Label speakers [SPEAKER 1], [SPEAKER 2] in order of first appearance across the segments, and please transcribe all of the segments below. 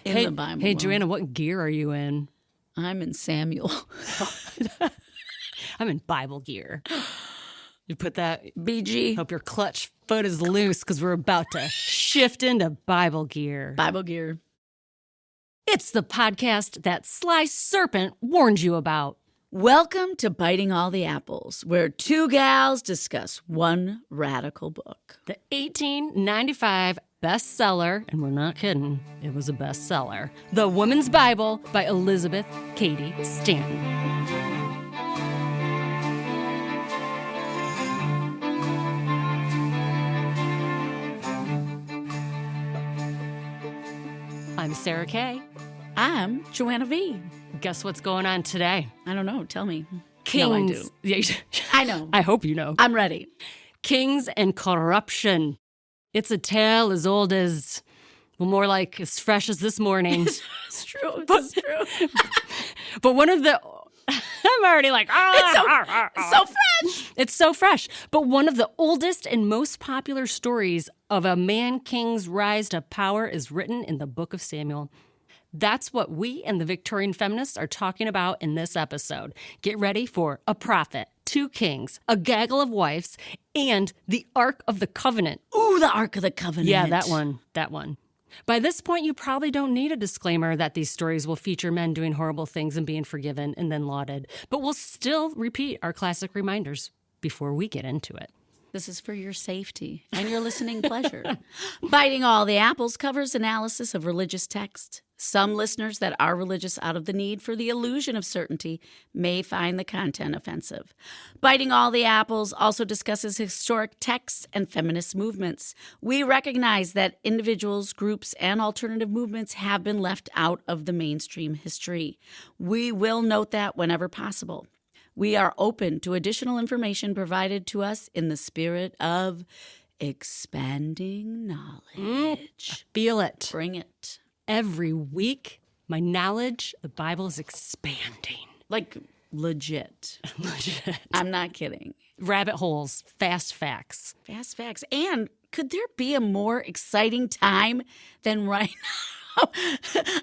[SPEAKER 1] in the Bible.
[SPEAKER 2] Hey,
[SPEAKER 1] world.
[SPEAKER 2] Joanna, what gear are you in?
[SPEAKER 1] I'm in Samuel.
[SPEAKER 2] I'm in Bible gear. You put that...
[SPEAKER 1] BG.
[SPEAKER 2] Hope your clutch foot is loose because we're about to shift into Bible gear.
[SPEAKER 1] Bible gear.
[SPEAKER 2] It's the podcast that Sly Serpent warned you about.
[SPEAKER 1] Welcome to Biting All the Apples, where two gals discuss one radical book.
[SPEAKER 2] The 1895 bestseller, and we're not kidding, it was a bestseller, The Woman's Bible by Elizabeth Cady Stanton. I'm Sarah Kay.
[SPEAKER 1] I'm Joanna V.
[SPEAKER 2] Guess what's going on today?
[SPEAKER 1] I don't know. Tell me.
[SPEAKER 2] Kings.
[SPEAKER 1] No, I do.
[SPEAKER 2] Yeah,
[SPEAKER 1] I know.
[SPEAKER 2] I hope you know.
[SPEAKER 1] I'm ready.
[SPEAKER 2] Kings and corruption. It's a tale as old as, well, more like as fresh as this morning.
[SPEAKER 1] It's true. It's true.
[SPEAKER 2] But one of the, I'm already like,
[SPEAKER 1] It's so fresh.
[SPEAKER 2] It's so fresh. But one of the oldest and most popular stories of a man-king's rise to power is written in the book of Samuel. That's what we and the Victorian feminists are talking about in this episode. Get ready for a prophet, two kings, a gaggle of wives, and the Ark of the Covenant.
[SPEAKER 1] Ooh, the Ark of the Covenant.
[SPEAKER 2] Yeah, that one. By this point, you probably don't need a disclaimer that these stories will feature men doing horrible things and being forgiven and then lauded. But we'll still repeat our classic reminders before we get into it.
[SPEAKER 1] This is for your safety and your listening pleasure. Biting All the Apples covers analysis of religious text. Some listeners that are religious out of the need for the illusion of certainty may find the content offensive. Biting All the Apples also discusses historic texts and feminist movements. We recognize that individuals, groups, and alternative movements have been left out of the mainstream history. We will note that whenever possible. We are open to additional information provided to us in the spirit of expanding knowledge.
[SPEAKER 2] Feel it.
[SPEAKER 1] Bring it.
[SPEAKER 2] Every week, my knowledge, the Bible is expanding.
[SPEAKER 1] Like, legit.
[SPEAKER 2] Legit.
[SPEAKER 1] I'm not kidding.
[SPEAKER 2] Rabbit holes, fast facts.
[SPEAKER 1] Fast facts. And could there be a more exciting time than right now?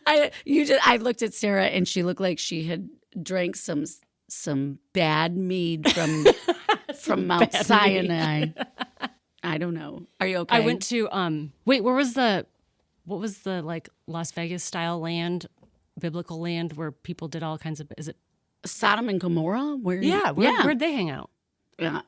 [SPEAKER 1] I looked at Sarah and she looked like she had drank some bad mead from Mount Sinai. I don't know. Are you okay?
[SPEAKER 2] I went to what was the like Las Vegas style land, biblical land where people did all kinds of, is it
[SPEAKER 1] Sodom and Gomorrah?
[SPEAKER 2] Where'd they hang out?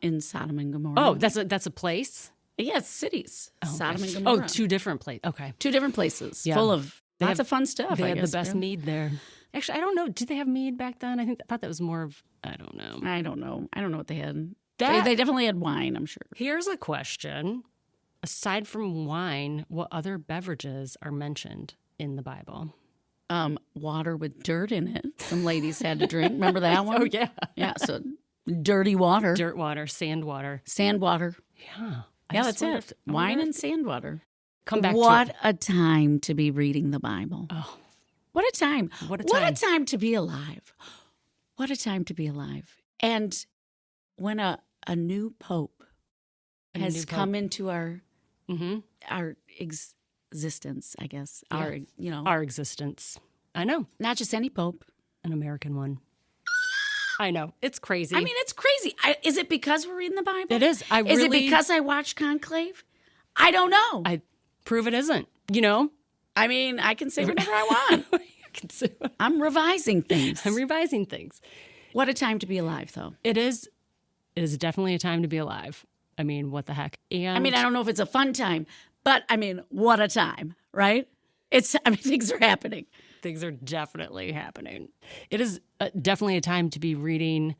[SPEAKER 1] In Sodom and Gomorrah.
[SPEAKER 2] Oh, that's a place?
[SPEAKER 1] Yes, cities.
[SPEAKER 2] Oh,
[SPEAKER 1] Sodom
[SPEAKER 2] okay.
[SPEAKER 1] and Gomorrah.
[SPEAKER 2] Oh, two different places. Okay.
[SPEAKER 1] Two different places
[SPEAKER 2] Yeah.
[SPEAKER 1] full of
[SPEAKER 2] They
[SPEAKER 1] lots
[SPEAKER 2] have-
[SPEAKER 1] of fun stuff.
[SPEAKER 2] They
[SPEAKER 1] I
[SPEAKER 2] had
[SPEAKER 1] guess,
[SPEAKER 2] the best
[SPEAKER 1] yeah.
[SPEAKER 2] mead there. Actually, I don't know. Did they have mead back then? I thought that was more of, I don't know.
[SPEAKER 1] I don't know what they had.
[SPEAKER 2] That-
[SPEAKER 1] They definitely had wine, I'm sure.
[SPEAKER 2] Here's a question. Aside from wine, what other beverages are mentioned in the Bible?
[SPEAKER 1] Water with dirt in it. Some ladies had to drink. Remember that one?
[SPEAKER 2] Oh, yeah.
[SPEAKER 1] Yeah, so dirty water.
[SPEAKER 2] Dirt water, sand water.
[SPEAKER 1] Sand water.
[SPEAKER 2] Yeah.
[SPEAKER 1] Yeah, that's it. Wine and sand water.
[SPEAKER 2] Come back
[SPEAKER 1] What
[SPEAKER 2] to it.
[SPEAKER 1] a time to be reading the Bible.
[SPEAKER 2] Oh,
[SPEAKER 1] What a time.
[SPEAKER 2] What a
[SPEAKER 1] What a
[SPEAKER 2] time.
[SPEAKER 1] time to be alive. What a time to be alive. And when a new pope has come into our existence, I guess.
[SPEAKER 2] Yeah. Our existence. I know.
[SPEAKER 1] Not just any pope.
[SPEAKER 2] An American one. I know. It's crazy.
[SPEAKER 1] I mean, it's crazy. Is it because we're reading the Bible?
[SPEAKER 2] It is.
[SPEAKER 1] Is it because I watch Conclave? I don't know.
[SPEAKER 2] I prove it isn't. You know?
[SPEAKER 1] I mean, I can say whatever I want. I'm revising things.
[SPEAKER 2] I'm revising things.
[SPEAKER 1] What a time to be alive, though.
[SPEAKER 2] It is definitely a time to be alive. I mean, what the heck? And
[SPEAKER 1] I mean, I don't know if it's a fun time, but I mean, what a time, right? Things are happening.
[SPEAKER 2] Things are definitely happening. It is definitely a time to be reading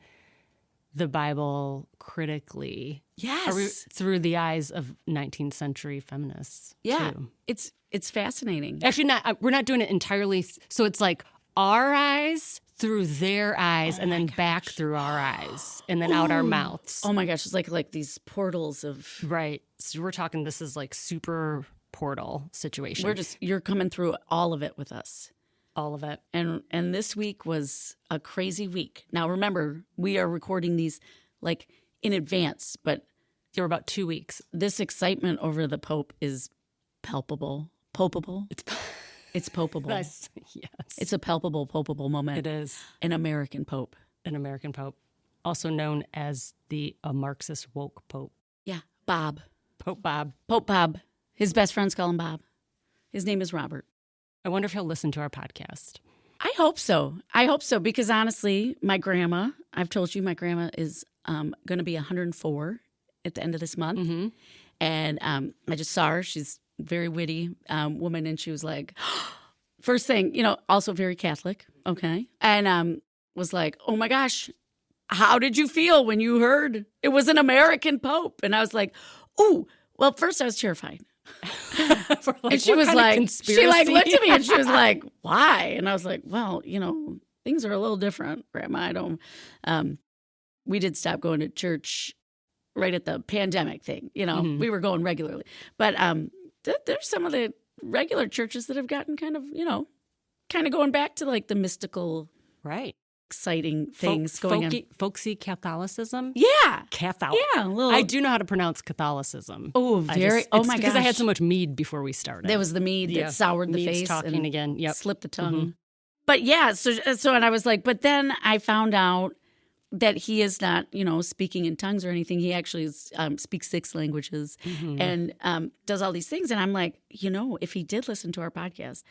[SPEAKER 2] the Bible critically.
[SPEAKER 1] Yes.
[SPEAKER 2] Through the eyes of 19th century feminists.
[SPEAKER 1] Yeah.
[SPEAKER 2] Too.
[SPEAKER 1] It's fascinating.
[SPEAKER 2] Actually, we're not doing it entirely. So it's like our eyes through their eyes and then back through our eyes and then out our mouths.
[SPEAKER 1] Oh my gosh, it's like these portals of...
[SPEAKER 2] Right. So we're talking, this is like super portal situation.
[SPEAKER 1] You're coming through all of it with us.
[SPEAKER 2] All of it.
[SPEAKER 1] And this week was a crazy week. Now remember, we are recording these like in advance, but
[SPEAKER 2] There were about 2 weeks.
[SPEAKER 1] this excitement over the Pope is palpable. Popeable. It's popeable.
[SPEAKER 2] Yes.
[SPEAKER 1] It's a palpable moment.
[SPEAKER 2] It is.
[SPEAKER 1] An American pope.
[SPEAKER 2] An American pope, also known as a Marxist woke pope.
[SPEAKER 1] Yeah, Bob.
[SPEAKER 2] Pope Bob.
[SPEAKER 1] Pope Bob. His best friends call him Bob. His name is Robert.
[SPEAKER 2] I wonder if he'll listen to our podcast.
[SPEAKER 1] I hope so. Because honestly, my grandma, I've told you my grandma is going to be 104 at the end of this month.
[SPEAKER 2] Mm-hmm.
[SPEAKER 1] And I just saw her. She's a very witty woman. And she was like, first thing, also very Catholic. Okay. And was like, oh my gosh, how did you feel when you heard it was an American pope? And I was like, ooh, well, first I was terrified. And she was like, she like looked at me and she was like, why? And I was like, well, things are a little different, Grandma. I don't, we did stop going to church right at the pandemic thing.
[SPEAKER 2] Mm-hmm.
[SPEAKER 1] We were going regularly. But there's some of the regular churches that have gotten kind of going back to like the mystical,
[SPEAKER 2] right,
[SPEAKER 1] exciting things going on.
[SPEAKER 2] Folksy Catholicism?
[SPEAKER 1] Yeah.
[SPEAKER 2] Catholic.
[SPEAKER 1] Yeah.
[SPEAKER 2] I do know how to pronounce Catholicism.
[SPEAKER 1] Oh, very. Oh, my gosh.
[SPEAKER 2] Because I had so much mead before we started.
[SPEAKER 1] There was the mead that soured the
[SPEAKER 2] Mead's
[SPEAKER 1] face.
[SPEAKER 2] Talking
[SPEAKER 1] and
[SPEAKER 2] again. Yep.
[SPEAKER 1] Slipped the tongue.
[SPEAKER 2] Mm-hmm.
[SPEAKER 1] But yeah, so and I was like, but then I found out that he is not, speaking in tongues or anything. He actually speaks 6 languages and does all these things. And I'm like, if he did listen to our podcast,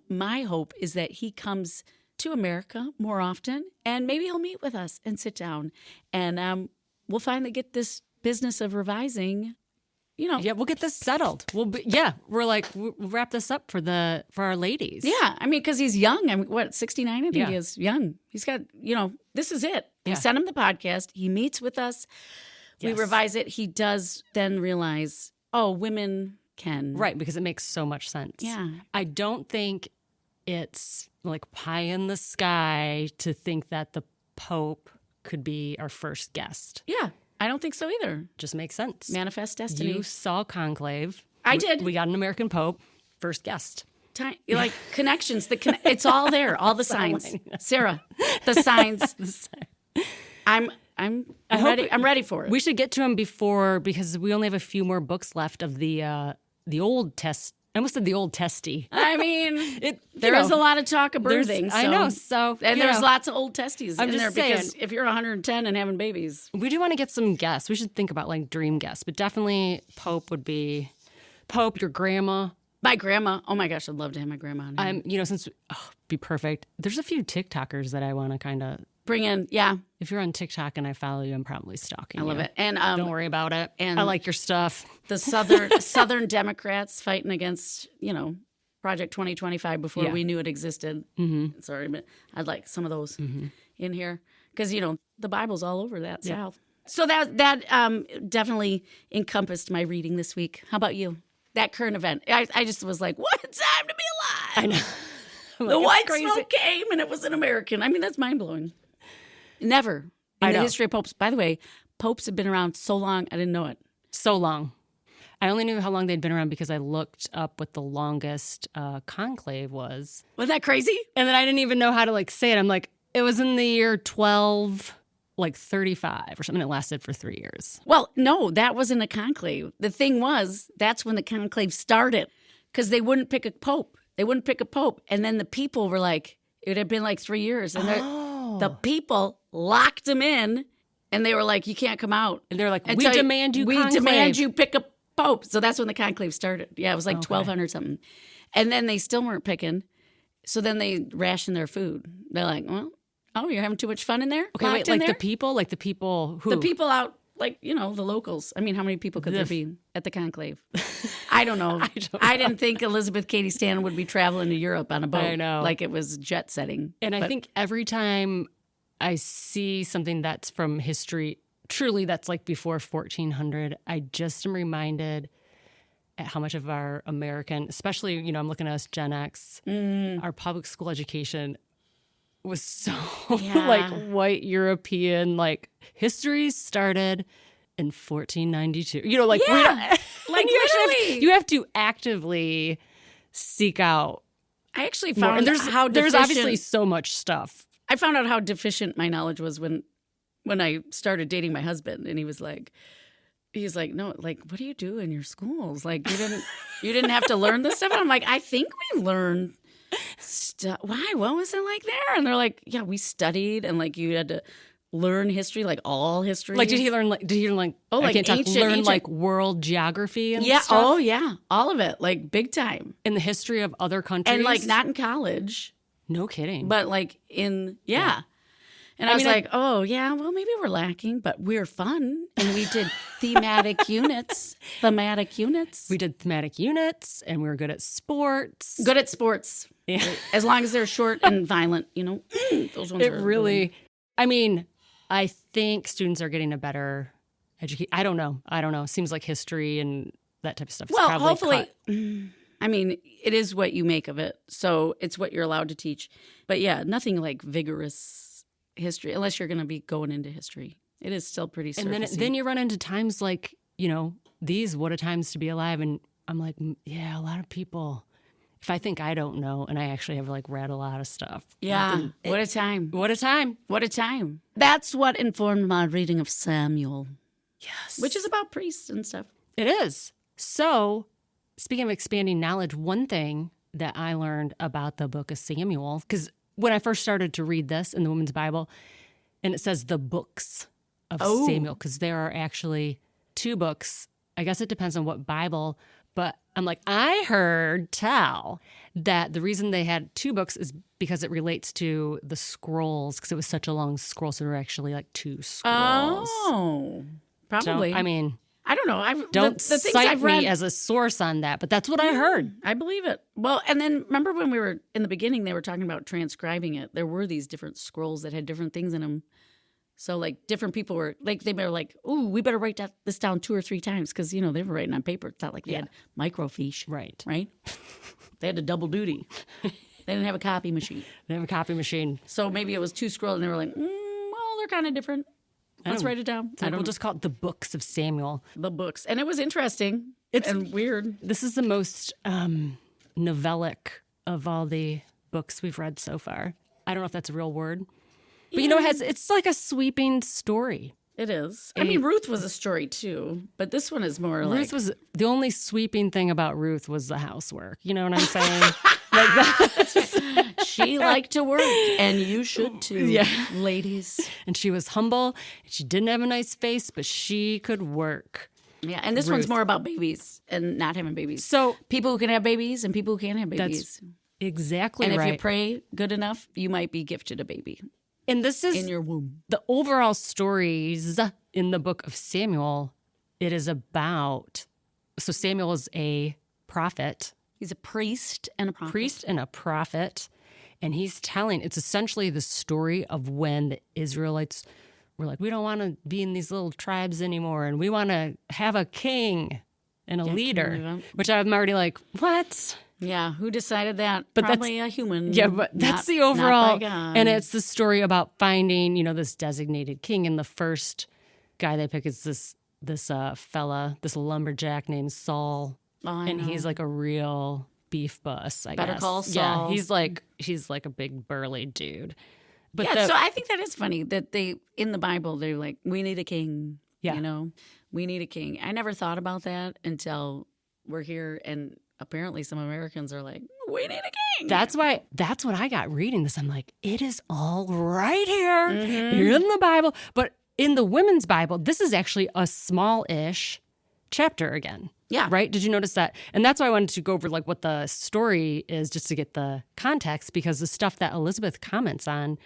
[SPEAKER 1] my hope is that he comes to America more often and maybe he'll meet with us and sit down and we'll finally get this business of revising.
[SPEAKER 2] Yeah, we'll get this settled. We're like, we'll wrap this up for our ladies.
[SPEAKER 1] Yeah, I mean, because he's young. I mean, 69? I think he is young. He's got, this is it.
[SPEAKER 2] Yeah.
[SPEAKER 1] We send him the podcast. He meets with us.
[SPEAKER 2] Yes.
[SPEAKER 1] We revise it. He does then realize, oh, women can.
[SPEAKER 2] Right, because it makes so much sense.
[SPEAKER 1] Yeah.
[SPEAKER 2] I don't think it's like pie in the sky to think that the Pope could be our first guest.
[SPEAKER 1] Yeah. I don't think so either.
[SPEAKER 2] Just makes sense.
[SPEAKER 1] Manifest destiny.
[SPEAKER 2] You saw Conclave.
[SPEAKER 1] I did.
[SPEAKER 2] We got an American Pope. First guest.
[SPEAKER 1] Like connections. It's all there. All the signs. Sarah, the signs. I'm ready. I'm ready for it.
[SPEAKER 2] We should get to him because we only have a few more books left of the Old Test. I almost said the Old Testy.
[SPEAKER 1] I mean, there is a lot of talk of birthing.
[SPEAKER 2] I know. So
[SPEAKER 1] and there's lots of old testes in there
[SPEAKER 2] saying,
[SPEAKER 1] because if you're 110 and having babies,
[SPEAKER 2] we do want to get some guests. We should think about like dream guests, but definitely Pope would be Pope. Your grandma.
[SPEAKER 1] My grandma. Oh my gosh, I'd love to have my grandma on here.
[SPEAKER 2] Be perfect. There's a few TikTokers that I want to kind of
[SPEAKER 1] bring in. Yeah.
[SPEAKER 2] If you're on TikTok and I follow you, I'm probably stalking you.
[SPEAKER 1] I love it. And
[SPEAKER 2] don't worry about it. And I like your stuff.
[SPEAKER 1] The Southern Democrats fighting against, Project 2025 before we knew it existed. Mm-hmm. Sorry, but I'd like some of those in here because, the Bible's all over that South. So that definitely encompassed my reading this week. How about you? That current event. I just was like, what a time to be alive.
[SPEAKER 2] I know.
[SPEAKER 1] The white smoke came and it was an American. I mean, that's mind-blowing. Never in the history of popes. By the way, popes have been around so long, I didn't know it.
[SPEAKER 2] So long. I only knew how long they'd been around because I looked up what the longest conclave was.
[SPEAKER 1] Wasn't that crazy?
[SPEAKER 2] And then I didn't even know how to say it. I'm like, it was in the year 1235 or something. It lasted for 3 years.
[SPEAKER 1] Well, no, that wasn't a conclave. The thing was, that's when the conclave started because they wouldn't pick a pope. And then the people were like, it had been 3 years. And the people locked him in and they were like, you can't come out.
[SPEAKER 2] And they're like, we demand you
[SPEAKER 1] pick a pope. So that's when the conclave started. Yeah, it was 1200 something. And then they still weren't picking. So then they rationed their food. They're like, well, you're having too much fun in there?
[SPEAKER 2] Okay, wait, the people who?
[SPEAKER 1] The people out, the locals. I mean, how many people could there be at the conclave? I don't know. I didn't think Elizabeth Cady Stanton would be traveling to Europe on a boat.
[SPEAKER 2] I know.
[SPEAKER 1] Like it was jet setting.
[SPEAKER 2] And I think every time I see something that's from history, truly that's before 1400, I just am reminded at how much of our American, especially, I'm looking at us Gen X, our public school education was so white European, history started in 1492. Literally. You have to actively seek out.
[SPEAKER 1] I actually found
[SPEAKER 2] there's obviously so much stuff.
[SPEAKER 1] I found out how deficient my knowledge was when I started dating my husband, and he was like, he's like, no, like, what do you do in your schools? Like, you didn't have to learn this stuff. And I'm like, I think we learned stuff. Why? What was it like there? And they're like, yeah, we studied, and like you had to learn history, like all history.
[SPEAKER 2] Like, did he learn
[SPEAKER 1] oh, like ancient,
[SPEAKER 2] like world geography and
[SPEAKER 1] yeah,
[SPEAKER 2] stuff?
[SPEAKER 1] oh yeah, all of it, like big time.
[SPEAKER 2] In the history of other countries?
[SPEAKER 1] And like not in college.
[SPEAKER 2] No kidding.
[SPEAKER 1] But like in, yeah. And I was like, oh, yeah, well, maybe we're lacking, but we're fun. And we did thematic units.
[SPEAKER 2] We did thematic units, and we were good at sports.
[SPEAKER 1] Good at sports. Yeah. As long as they're short and violent, you know. Those ones
[SPEAKER 2] it really, I mean, I think students are getting a better education. I don't know. Seems like history and that type of stuff is probably
[SPEAKER 1] hopefully,
[SPEAKER 2] cut.
[SPEAKER 1] I mean, it is what you make of it. So it's what you're allowed to teach. But yeah, nothing like vigorous history, unless you're going to be going into history. It is still pretty surfacey.
[SPEAKER 2] And then you run into times like, you know, these, what a times to be alive. And I'm like, yeah, a lot of people, if I think I don't know, and I actually have like read a lot of stuff.
[SPEAKER 1] Yeah, what a time.
[SPEAKER 2] What a time.
[SPEAKER 1] What a time. That's what informed my reading of Samuel.
[SPEAKER 2] Yes.
[SPEAKER 1] Which is about priests and stuff.
[SPEAKER 2] It is. So, speaking of expanding knowledge, one thing that I learned about the book of Samuel, because when I first started to read this in the Women's Bible, and it says the books of Samuel, because there are actually 2 books. I guess it depends on what Bible, but I'm like, I heard tell that the reason they had 2 books is because it relates to the scrolls, because it was such a long scroll, so there were actually like 2 scrolls.
[SPEAKER 1] Oh, probably.
[SPEAKER 2] So, I mean,
[SPEAKER 1] I don't know.
[SPEAKER 2] Don't
[SPEAKER 1] the things
[SPEAKER 2] cite
[SPEAKER 1] I've read,
[SPEAKER 2] me as a source on that, but that's what I heard.
[SPEAKER 1] I believe it. Well, and then remember when we were in the beginning, they were talking about transcribing it. There were these different scrolls that had different things in them. So like different people were like, they were like, "Ooh, we better write this down 2 or 3 times," because you know they were writing on paper. It's not like they had microfiche,
[SPEAKER 2] right?
[SPEAKER 1] They had a double duty. They didn't have a copy machine.
[SPEAKER 2] They have a copy machine.
[SPEAKER 1] So maybe it was 2 scrolls, and they were like, well, they're kind of different. Let's write it down.
[SPEAKER 2] We'll just call it the books of Samuel.
[SPEAKER 1] The books. And it was interesting and weird.
[SPEAKER 2] This is the most novellic of all the books we've read so far. I don't know if that's a real word. But you know, it's like a sweeping story.
[SPEAKER 1] It is. I mean, Ruth was a story too, but this one is more like...
[SPEAKER 2] Ruth was... The only sweeping thing about Ruth was the housework. You know what I'm saying? Like that.
[SPEAKER 1] She liked to work, and you should too, ladies.
[SPEAKER 2] And she was humble. She didn't have a nice face, but she could work.
[SPEAKER 1] Yeah, and this one's more about babies and not having babies.
[SPEAKER 2] So
[SPEAKER 1] people who can have babies and people who can't have babies.
[SPEAKER 2] That's exactly right.
[SPEAKER 1] And if you pray good enough, you might be gifted a baby.
[SPEAKER 2] And this is...
[SPEAKER 1] in your womb.
[SPEAKER 2] The overall stories in the book of Samuel, it is about... So Samuel is a prophet.
[SPEAKER 1] He's a priest and a prophet.
[SPEAKER 2] And he's telling, it's essentially the story of when the Israelites were like, we don't want to be in these little tribes anymore, and we want to have a king and a leader, which I'm already like, what?
[SPEAKER 1] Yeah, who decided that? But probably a human.
[SPEAKER 2] Yeah, but that's the overall. And it's the story about finding, you know, this designated king. And the first guy they pick is this fella, this lumberjack named Saul.
[SPEAKER 1] Oh,
[SPEAKER 2] and he's like a real beef bus, I guess.
[SPEAKER 1] Better call Saul.
[SPEAKER 2] Yeah, he's like a big burly dude. But
[SPEAKER 1] so I think that is funny that they, in the Bible, they're like, we need a king.
[SPEAKER 2] Yeah.
[SPEAKER 1] You know, we need a king. I never thought about that until we're here, and apparently some Americans are like, we need a king.
[SPEAKER 2] That's what I got reading this. I'm like, it is all right here in the Bible. But in the Women's Bible, this is actually a small-ish chapter again.
[SPEAKER 1] Yeah.
[SPEAKER 2] Right? Did you notice that? And that's why I wanted to go over like what the story is, just to get the context, because the stuff that Elizabeth comments on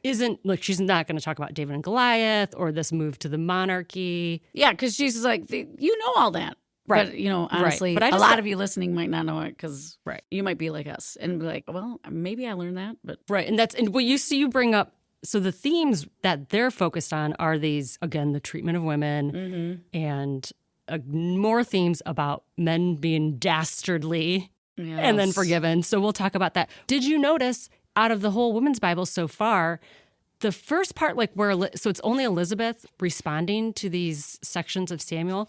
[SPEAKER 2] isn't like, she's not going to talk about David and Goliath or this move to the monarchy.
[SPEAKER 1] Yeah, because she's like, you know all that.
[SPEAKER 2] Right.
[SPEAKER 1] But, you know, honestly,
[SPEAKER 2] But
[SPEAKER 1] a lot of you listening might not know it because you might be like us and be like, well, maybe I learned that. But
[SPEAKER 2] and what you bring up, so the themes that they're focused on are these, again, the treatment of women and more themes about men being dastardly and then forgiven. So we'll talk about that. Did you notice out of the whole Women's Bible so far, the first part, like so it's only Elizabeth responding to these sections of Samuel,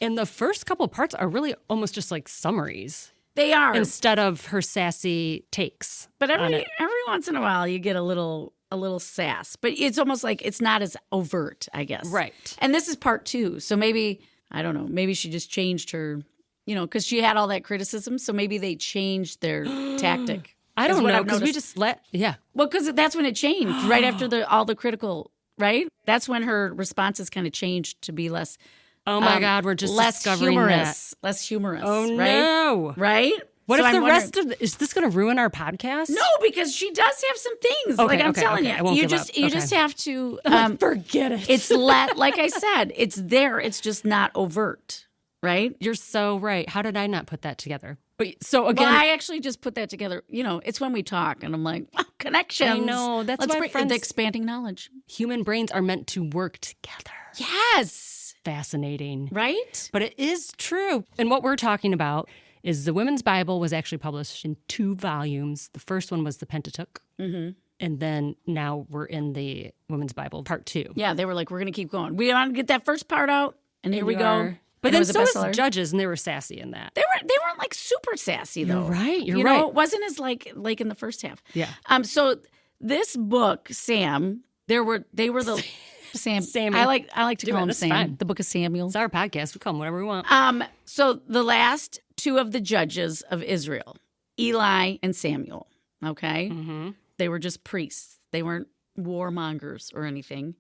[SPEAKER 2] and the first couple of parts are really almost just like summaries.
[SPEAKER 1] They are.
[SPEAKER 2] Instead of her sassy takes.
[SPEAKER 1] But every once in a while you get a little sass. But it's almost like it's not as overt, I guess.
[SPEAKER 2] Right.
[SPEAKER 1] And this is part 2. So maybe I don't know. Maybe she just changed her, because she had all that criticism. So maybe they changed their tactic.
[SPEAKER 2] I don't know, because we just Well,
[SPEAKER 1] because that's when it changed, right after all the critical, right? That's when her responses kind of changed to be less.
[SPEAKER 2] Oh my God, we're just
[SPEAKER 1] less
[SPEAKER 2] discovering
[SPEAKER 1] humorous, less humorous.
[SPEAKER 2] Oh
[SPEAKER 1] right?
[SPEAKER 2] No,
[SPEAKER 1] right?
[SPEAKER 2] What if the rest of is this going to ruin our podcast?
[SPEAKER 1] No, because she does have some things.
[SPEAKER 2] Okay,
[SPEAKER 1] I'm telling you,
[SPEAKER 2] I won't
[SPEAKER 1] you
[SPEAKER 2] give
[SPEAKER 1] just
[SPEAKER 2] up.
[SPEAKER 1] you
[SPEAKER 2] Okay.
[SPEAKER 1] just have to
[SPEAKER 2] forget it.
[SPEAKER 1] It's like I said, it's there. It's just not overt, right?
[SPEAKER 2] You're so right. How did I not put that together? But so again,
[SPEAKER 1] well, I actually just put that together. It's when we talk, and I'm like, connections.
[SPEAKER 2] I know that's why
[SPEAKER 1] the expanding knowledge.
[SPEAKER 2] Human brains are meant to work together.
[SPEAKER 1] Yes,
[SPEAKER 2] fascinating,
[SPEAKER 1] right?
[SPEAKER 2] But it is true. And what we're talking about is the Women's Bible was actually published in 2 volumes. The first one was the Pentateuch. Mm-hmm. And then now we're in the Women's Bible Part 2.
[SPEAKER 1] Yeah, they were like, we're going to keep going. We want to get that first part out, and here we go.
[SPEAKER 2] But then so was Judges, and they were sassy in that.
[SPEAKER 1] They weren't like super sassy though.
[SPEAKER 2] You're right.
[SPEAKER 1] You know, it wasn't as like in the first half.
[SPEAKER 2] Yeah.
[SPEAKER 1] So this book, Sam, they were the Samuel. I like to call him Sam.
[SPEAKER 2] Fine.
[SPEAKER 1] The book of Samuel.
[SPEAKER 2] It's our podcast. We call him whatever we want.
[SPEAKER 1] So the last 2 of the judges of Israel, Eli and Samuel. Okay. Mm-hmm. They were just priests. They weren't warmongers or anything.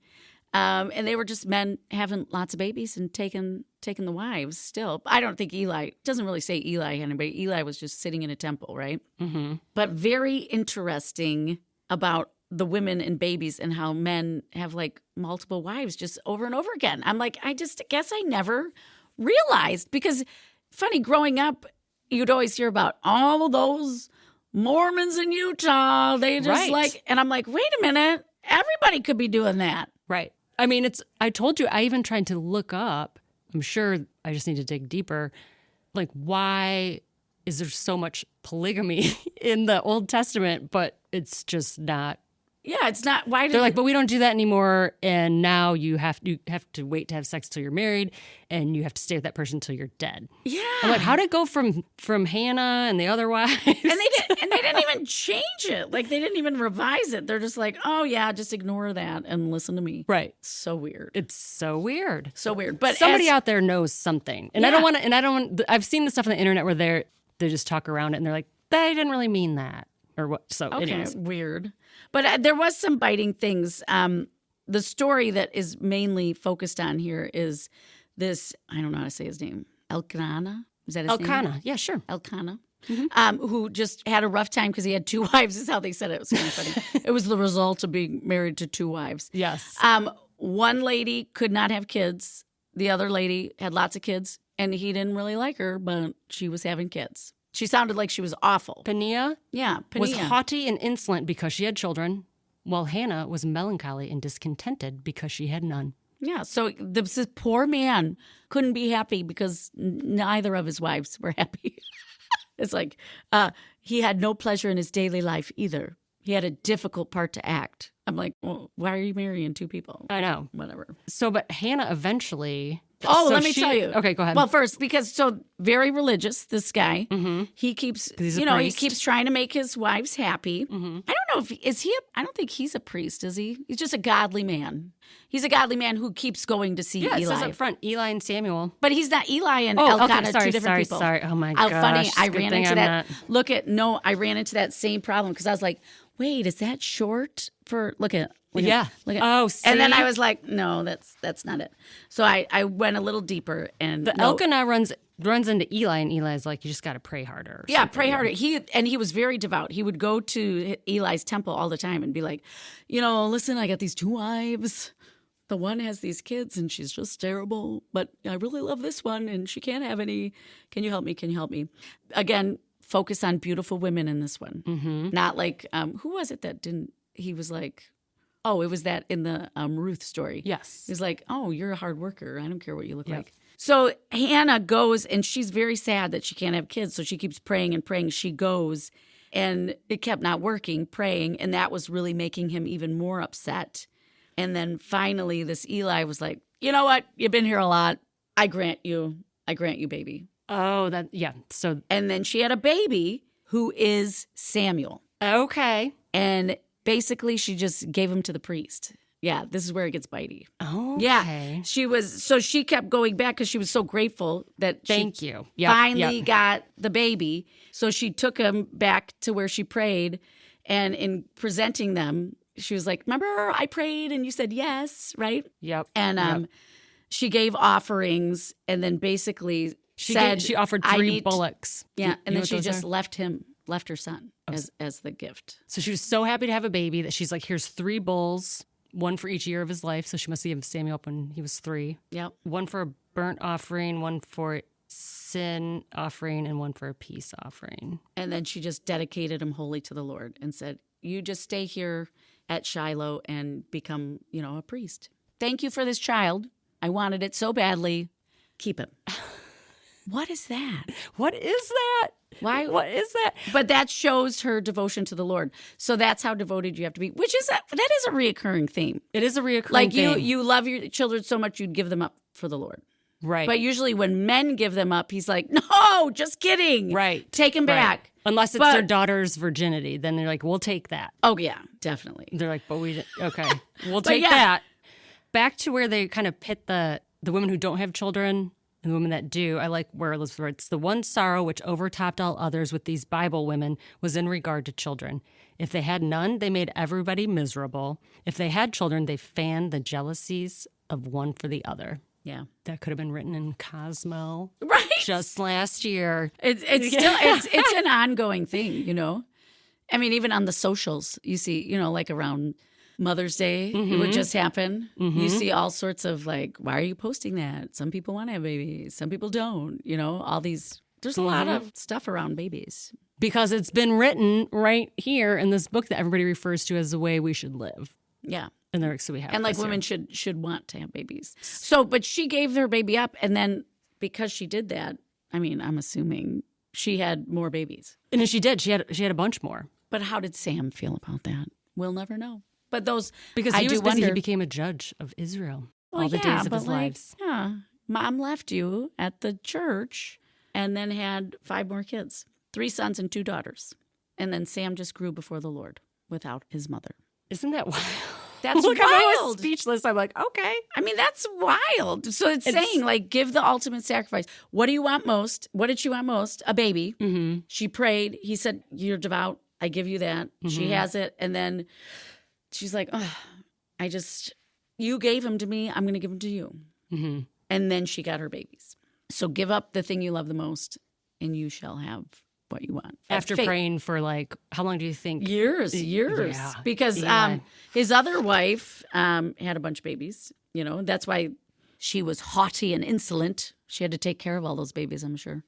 [SPEAKER 1] And they were just men having lots of babies and taking the wives still. I don't think Eli, doesn't really say Eli had anybody. Eli was just sitting in a temple, right? Mm-hmm. But very interesting about the women and babies and how men have like multiple wives just over and over again. I'm like, I just guess I never realized because funny, growing up, you'd always hear about all of those Mormons in Utah. They just and I'm like, wait a minute, everybody could be doing that.
[SPEAKER 2] Right. I mean, I told you, I even tried to look up, I'm sure I just need to dig deeper, like why is there so much polygamy in the Old Testament, but it's just not.
[SPEAKER 1] Yeah, it's not. Why
[SPEAKER 2] they're like, but we don't do that anymore, and now you have to wait to have sex till you're married, and you have to stay with that person until you're dead.
[SPEAKER 1] Yeah,
[SPEAKER 2] I'm like, how did it go from Hannah and the other wives?
[SPEAKER 1] And they didn't even change it. Like they didn't even revise it. They're just like, oh yeah, just ignore that and listen to me.
[SPEAKER 2] Right.
[SPEAKER 1] So weird.
[SPEAKER 2] It's so weird.
[SPEAKER 1] So weird. But
[SPEAKER 2] somebody out there knows something, and I don't want to. And I don't. I've seen the stuff on the internet where they just talk around it, and they're like, they didn't really mean that. Or what? So,
[SPEAKER 1] okay,
[SPEAKER 2] anyways.
[SPEAKER 1] Weird. But there was some biting things. The story that is mainly focused on here is this, I don't know how to say his name, Elkanah? Is that his name?
[SPEAKER 2] Elkanah, yeah, sure.
[SPEAKER 1] Elkanah, who just had a rough time because he had 2 wives, is how they said it. It was kind of funny. It was the result of being married to 2 wives.
[SPEAKER 2] Yes.
[SPEAKER 1] One lady could not have kids. The other lady had lots of kids, and he didn't really like her, but she was having kids. She sounded like she was awful.
[SPEAKER 2] Peninnah?
[SPEAKER 1] Yeah, Peninnah.
[SPEAKER 2] Was haughty and insolent because she had children, while Hannah was melancholy and discontented because she had none.
[SPEAKER 1] Yeah, so this poor man couldn't be happy because neither of his wives were happy. It's like he had no pleasure in his daily life either. He had a difficult part to act. I'm like, well, why are you marrying 2 people?
[SPEAKER 2] I know.
[SPEAKER 1] Whatever.
[SPEAKER 2] So, but Hannah eventually...
[SPEAKER 1] Oh,
[SPEAKER 2] so
[SPEAKER 1] let me tell you.
[SPEAKER 2] Okay, go ahead.
[SPEAKER 1] Well, first, because very religious, this guy, he keeps, he keeps trying to make his wives happy. Mm-hmm. I don't know if I don't think he's a priest, is he? He's just a godly man. He's a godly man who keeps going to see Eli.
[SPEAKER 2] Yeah, it says up front, Eli and Samuel.
[SPEAKER 1] But he's not Eli and Elkanah,
[SPEAKER 2] okay,
[SPEAKER 1] 2 different people.
[SPEAKER 2] Sorry. Oh my gosh.
[SPEAKER 1] How funny. I ran into that.
[SPEAKER 2] Not...
[SPEAKER 1] I ran into that same problem because I was like, wait, is that short for, look at.
[SPEAKER 2] Oh, see?
[SPEAKER 1] And then I was like, no, that's not it. So I went a little deeper. And
[SPEAKER 2] Elkanah runs into Eli, and Eli's like, you just got to pray harder.
[SPEAKER 1] Yeah, pray harder. He was very devout. He would go to Eli's temple all the time and be like, listen, I got these 2 wives. The one has these kids, and she's just terrible. But I really love this one, and she can't have any. Can you help me? Can you help me? Again, focus on beautiful women in this one. Mm-hmm. Not like, who was it that didn't, he was like... Oh, it was that in the Ruth story.
[SPEAKER 2] Yes.
[SPEAKER 1] He was like, oh, you're a hard worker. I don't care what you look like. So Hannah goes, and she's very sad that she can't have kids. So she keeps praying and praying. She goes, and it kept not working, praying. And that was really making him even more upset. And then finally, this Eli was like, you know what? You've been here a lot. I grant you, baby.
[SPEAKER 2] Oh, So,
[SPEAKER 1] and then she had a baby who is Samuel.
[SPEAKER 2] Okay.
[SPEAKER 1] And basically, she just gave him to the priest. Yeah, this is where it gets bitey.
[SPEAKER 2] Oh,
[SPEAKER 1] yeah. She kept going back because she was so grateful that
[SPEAKER 2] Thank
[SPEAKER 1] she
[SPEAKER 2] you.
[SPEAKER 1] finally got the baby. So she took him back to where she prayed, and in presenting them, she was like, "Remember, I prayed and you said yes, right?"
[SPEAKER 2] Yep.
[SPEAKER 1] And she gave offerings, and then basically
[SPEAKER 2] she offered 3 bullocks.
[SPEAKER 1] Yeah, and then she just left her son as the gift.
[SPEAKER 2] So she was so happy to have a baby that she's like, "Here's 3 bulls, one for each year of his life." So she must have given Samuel up when he was 3.
[SPEAKER 1] Yep.
[SPEAKER 2] One for a burnt offering, one for sin offering, and one for a peace offering.
[SPEAKER 1] And then she just dedicated him wholly to the Lord and said, "You just stay here at Shiloh and become, a priest. Thank you for this child. I wanted it so badly. Keep him." What is that?
[SPEAKER 2] What is that?
[SPEAKER 1] Why?
[SPEAKER 2] What is that?
[SPEAKER 1] But that shows her devotion to the Lord. So that's how devoted you have to be, that is a reoccurring theme.
[SPEAKER 2] It is a reoccurring
[SPEAKER 1] like
[SPEAKER 2] theme.
[SPEAKER 1] You love your children so much you'd give them up for the Lord.
[SPEAKER 2] Right.
[SPEAKER 1] But usually when men give them up, he's like, "No, just kidding.
[SPEAKER 2] Right.
[SPEAKER 1] Take him back."
[SPEAKER 2] Unless it's their daughter's virginity. Then they're like, "We'll take that."
[SPEAKER 1] Oh, yeah, definitely.
[SPEAKER 2] They're like, "But we didn't." Okay, we'll take that. Back to where they kind of pit the women who don't have children and the women that do. I like where Elizabeth writes, "The one sorrow which overtopped all others with these Bible women was in regard to children. If they had none, they made everybody miserable. If they had children, they fanned the jealousies of one for the other."
[SPEAKER 1] Yeah.
[SPEAKER 2] That could have been written in Cosmo.
[SPEAKER 1] Right.
[SPEAKER 2] Just last year.
[SPEAKER 1] It's still it's an ongoing thing, I mean, even on the socials, you see, like around Mother's Day, it would just happen. You see all sorts of like, "Why are you posting that? Some people want to have babies. Some people don't." All these, there's a lot of stuff around babies.
[SPEAKER 2] Because it's been written right here in this book that everybody refers to as the way we should live.
[SPEAKER 1] Yeah.
[SPEAKER 2] And they're so we have,
[SPEAKER 1] and like women should want to have babies. So, but she gave her baby up, and then because she did that, I mean, I'm assuming she had more babies.
[SPEAKER 2] And she did. She had a bunch more.
[SPEAKER 1] But how did Sam feel about that? We'll never know. But
[SPEAKER 2] because he was busy, he became a judge of Israel all the days of his lives.
[SPEAKER 1] Yeah, Mom left you at the church, and then had 5 more kids, 3 sons and 2 daughters, and then Sam just grew before the Lord without his mother.
[SPEAKER 2] Isn't that wild?
[SPEAKER 1] That's
[SPEAKER 2] Look,
[SPEAKER 1] wild.
[SPEAKER 2] I was speechless. I'm like, okay.
[SPEAKER 1] I mean, that's wild. So it's saying, like, give the ultimate sacrifice. What do you want most? What did she want most? A baby. Mm-hmm. She prayed. He said, "You're devout. I give you that." Mm-hmm. She has it. And then she's like, "Oh, you gave him to me. I'm going to give him to you." Mm-hmm. And then she got her babies. So give up the thing you love the most, and you shall have what you want.
[SPEAKER 2] After praying for like, how long do you think?
[SPEAKER 1] Years.
[SPEAKER 2] Yeah.
[SPEAKER 1] Because his other wife had a bunch of babies. That's why she was haughty and insolent. She had to take care of all those babies, I'm sure.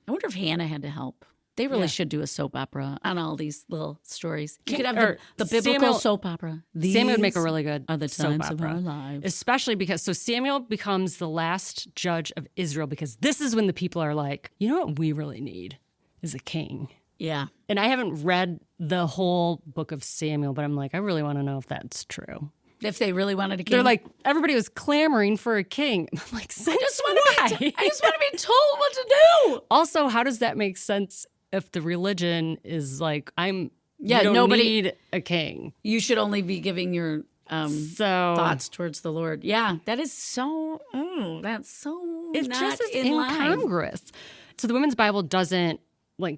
[SPEAKER 1] I wonder if Hannah had to help. They really should do a soap opera on all these little stories. You could have the biblical soap opera.
[SPEAKER 2] Samuel would make a really good
[SPEAKER 1] are the
[SPEAKER 2] soap
[SPEAKER 1] times
[SPEAKER 2] opera.
[SPEAKER 1] of our lives.
[SPEAKER 2] Especially because, Samuel becomes the last judge of Israel because this is when the people are like, you know what we really need is a king.
[SPEAKER 1] Yeah.
[SPEAKER 2] And I haven't read the whole book of Samuel, but I'm like, I really want to know if that's true.
[SPEAKER 1] If they really wanted a king.
[SPEAKER 2] They're like, everybody was clamoring for a king. I'm like, I just want
[SPEAKER 1] to be told what to do.
[SPEAKER 2] Also, how does that make sense if the religion is like, you don't need a king? You
[SPEAKER 1] should only be giving your thoughts towards the Lord. Yeah, that is so, that's so
[SPEAKER 2] it's
[SPEAKER 1] not
[SPEAKER 2] just as
[SPEAKER 1] in
[SPEAKER 2] incongruous.
[SPEAKER 1] line.
[SPEAKER 2] So the Women's Bible doesn't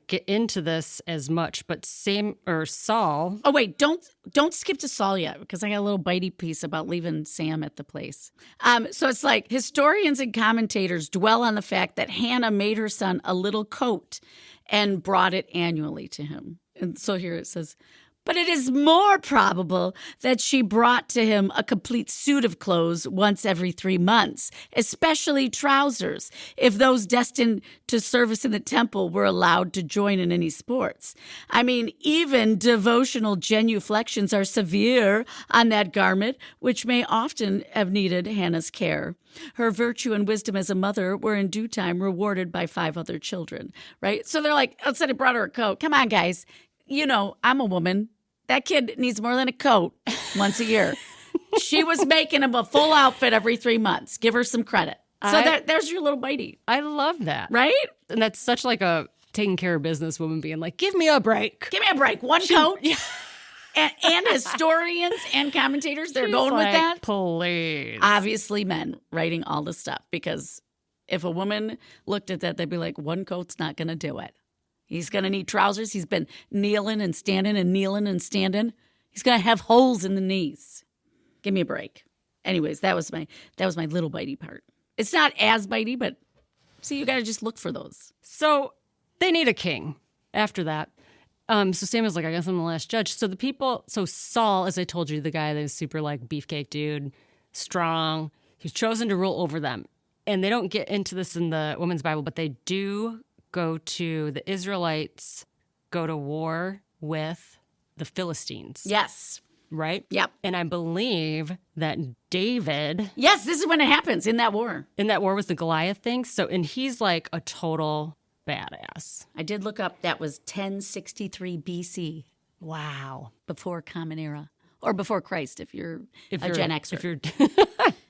[SPEAKER 2] get into this as much, but Saul.
[SPEAKER 1] Oh wait, don't skip to Saul yet, because I got a little bitey piece about leaving Sam at the place. So it's like historians and commentators dwell on the fact that Hannah made her son a little coat and brought it annually to him. And so here it says, but it is more probable that she brought to him a complete suit of clothes once every 3 months, especially trousers, if those destined to service in the temple were allowed to join in any sports. I mean, even devotional genuflections are severe on that garment, which may often have needed Hannah's care. Her virtue and wisdom as a mother were in due time rewarded by 5 other children, right? So they're like, outside, I brought her a coat. Come on, guys. I'm a woman. That kid needs more than a coat once a year. She was making him a full outfit every 3 months. Give her some credit. So there's your little bitey.
[SPEAKER 2] I love that.
[SPEAKER 1] Right?
[SPEAKER 2] And that's such like a taking care of business woman being like, give me a break.
[SPEAKER 1] Give me a break. One coat.
[SPEAKER 2] Yeah.
[SPEAKER 1] and historians and commentators, they're going with that.
[SPEAKER 2] Please.
[SPEAKER 1] Obviously, men writing all this stuff, because if a woman looked at that, they'd be like, one coat's not going to do it. He's going to need trousers. He's been kneeling and standing and kneeling and standing. He's going to have holes in the knees. Give me a break. Anyways, that was my little bitey part. It's not as bitey, but see, you got to just look for those.
[SPEAKER 2] So they need a king after that. So Samuel's like, I guess I'm the last judge. So the people, so Saul, as I told you, the guy that was super like beefcake dude, strong, he's chosen to rule over them. And they don't get into this in the Women's Bible, but they do the Israelites go to war with the Philistines.
[SPEAKER 1] Yes.
[SPEAKER 2] Right?
[SPEAKER 1] Yep.
[SPEAKER 2] And I believe that David...
[SPEAKER 1] Yes, this is when it happens, in that war.
[SPEAKER 2] In that war with the Goliath thing. So, and he's like a total badass.
[SPEAKER 1] I did look up, that was 1063 BC.
[SPEAKER 2] Wow.
[SPEAKER 1] Before Common Era. Or before Christ, if you're a Gen Xer.
[SPEAKER 2] If you're...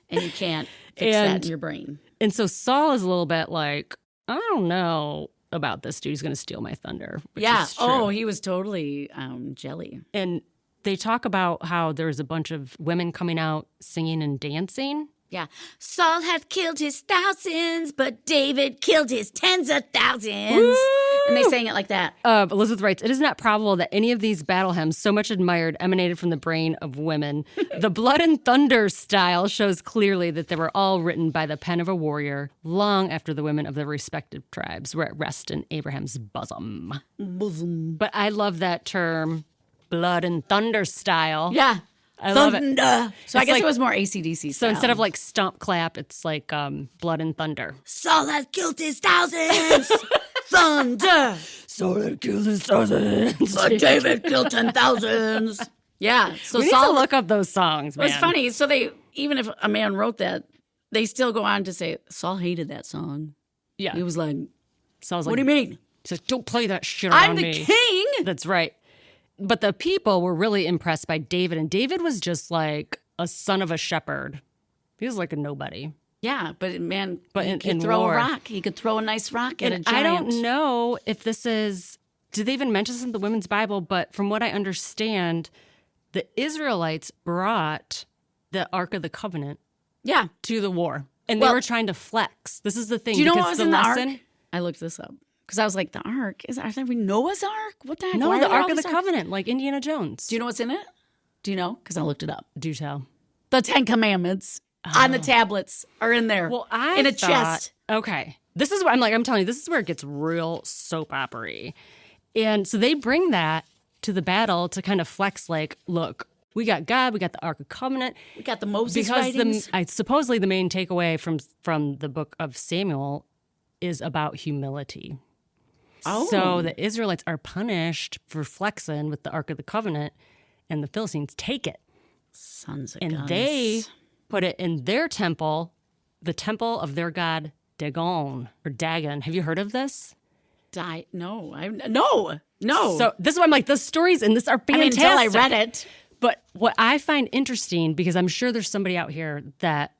[SPEAKER 1] and you can't fix that in your brain.
[SPEAKER 2] And so Saul is a little bit like, I don't know about this dude. He's going to steal my thunder.
[SPEAKER 1] Yeah. Oh, he was totally jelly.
[SPEAKER 2] And they talk about how there's a bunch of women coming out singing and dancing.
[SPEAKER 1] Yeah. Saul had killed his thousands, but David killed his tens of thousands. Woo! And they sang it like that.
[SPEAKER 2] Elizabeth writes, it is not probable that any of these battle hymns, so much admired, emanated from the brain of women. The blood and thunder style shows clearly that they were all written by the pen of a warrior long after the women of their respective tribes were at rest in Abraham's bosom. But I love that term, blood and thunder style.
[SPEAKER 1] Yeah.
[SPEAKER 2] I love it.
[SPEAKER 1] So I guess it was more AC/DC style.
[SPEAKER 2] So instead of like stomp clap, it's like blood and thunder.
[SPEAKER 1] Saul has killed his thousands. Thunder.
[SPEAKER 2] Saul had killed his thousands.
[SPEAKER 1] But David killed 10,000s. Yeah. So
[SPEAKER 2] we need to look up those songs, man.
[SPEAKER 1] It's funny. So they, even if a man wrote that, they still go on to say, Saul hated that song.
[SPEAKER 2] Yeah.
[SPEAKER 1] He was like,
[SPEAKER 2] Saul's like,
[SPEAKER 1] what do you mean?
[SPEAKER 2] He's like, don't play that shit around me.
[SPEAKER 1] I'm the king.
[SPEAKER 2] That's right. But the people were really impressed by David. And David was just like a son of a shepherd. He was like a nobody.
[SPEAKER 1] Yeah, but man,
[SPEAKER 2] he
[SPEAKER 1] could throw a rock. He could throw a nice rock at a giant.
[SPEAKER 2] I don't know if this is, do they even mention this in the Women's Bible? But from what I understand, the Israelites brought the Ark of the Covenant to the war. And they were trying to flex. This is the thing.
[SPEAKER 1] Do you know what was in the Ark? I looked this up. Because I was like, the Ark? Are there Noah's Ark? What the heck?
[SPEAKER 2] No, the Ark of the Covenant, like Indiana Jones.
[SPEAKER 1] Do you know what's in it? Do you know? Because I looked it up.
[SPEAKER 2] Do tell.
[SPEAKER 1] The 10 Commandments on the tablets are in there.
[SPEAKER 2] Well,
[SPEAKER 1] in a chest.
[SPEAKER 2] Okay. This is what I'm telling you, this is where it gets real soap opera-y. And so they bring that to the battle to kind of flex, like, look, we got God, we got the Ark of Covenant.
[SPEAKER 1] We got the Moses writings.
[SPEAKER 2] Supposedly the main takeaway from the book of Samuel is about humility.
[SPEAKER 1] Oh.
[SPEAKER 2] So the Israelites are punished for flexing with the Ark of the Covenant, and the Philistines take it.
[SPEAKER 1] Sons of
[SPEAKER 2] guns. And they put it in their temple, the temple of their god Dagon, or Dagon. Have you heard of this?
[SPEAKER 1] No.
[SPEAKER 2] So this is why I'm like, the stories in this are fantastic.
[SPEAKER 1] Until I read it.
[SPEAKER 2] But what I find interesting, because I'm sure there's somebody out here that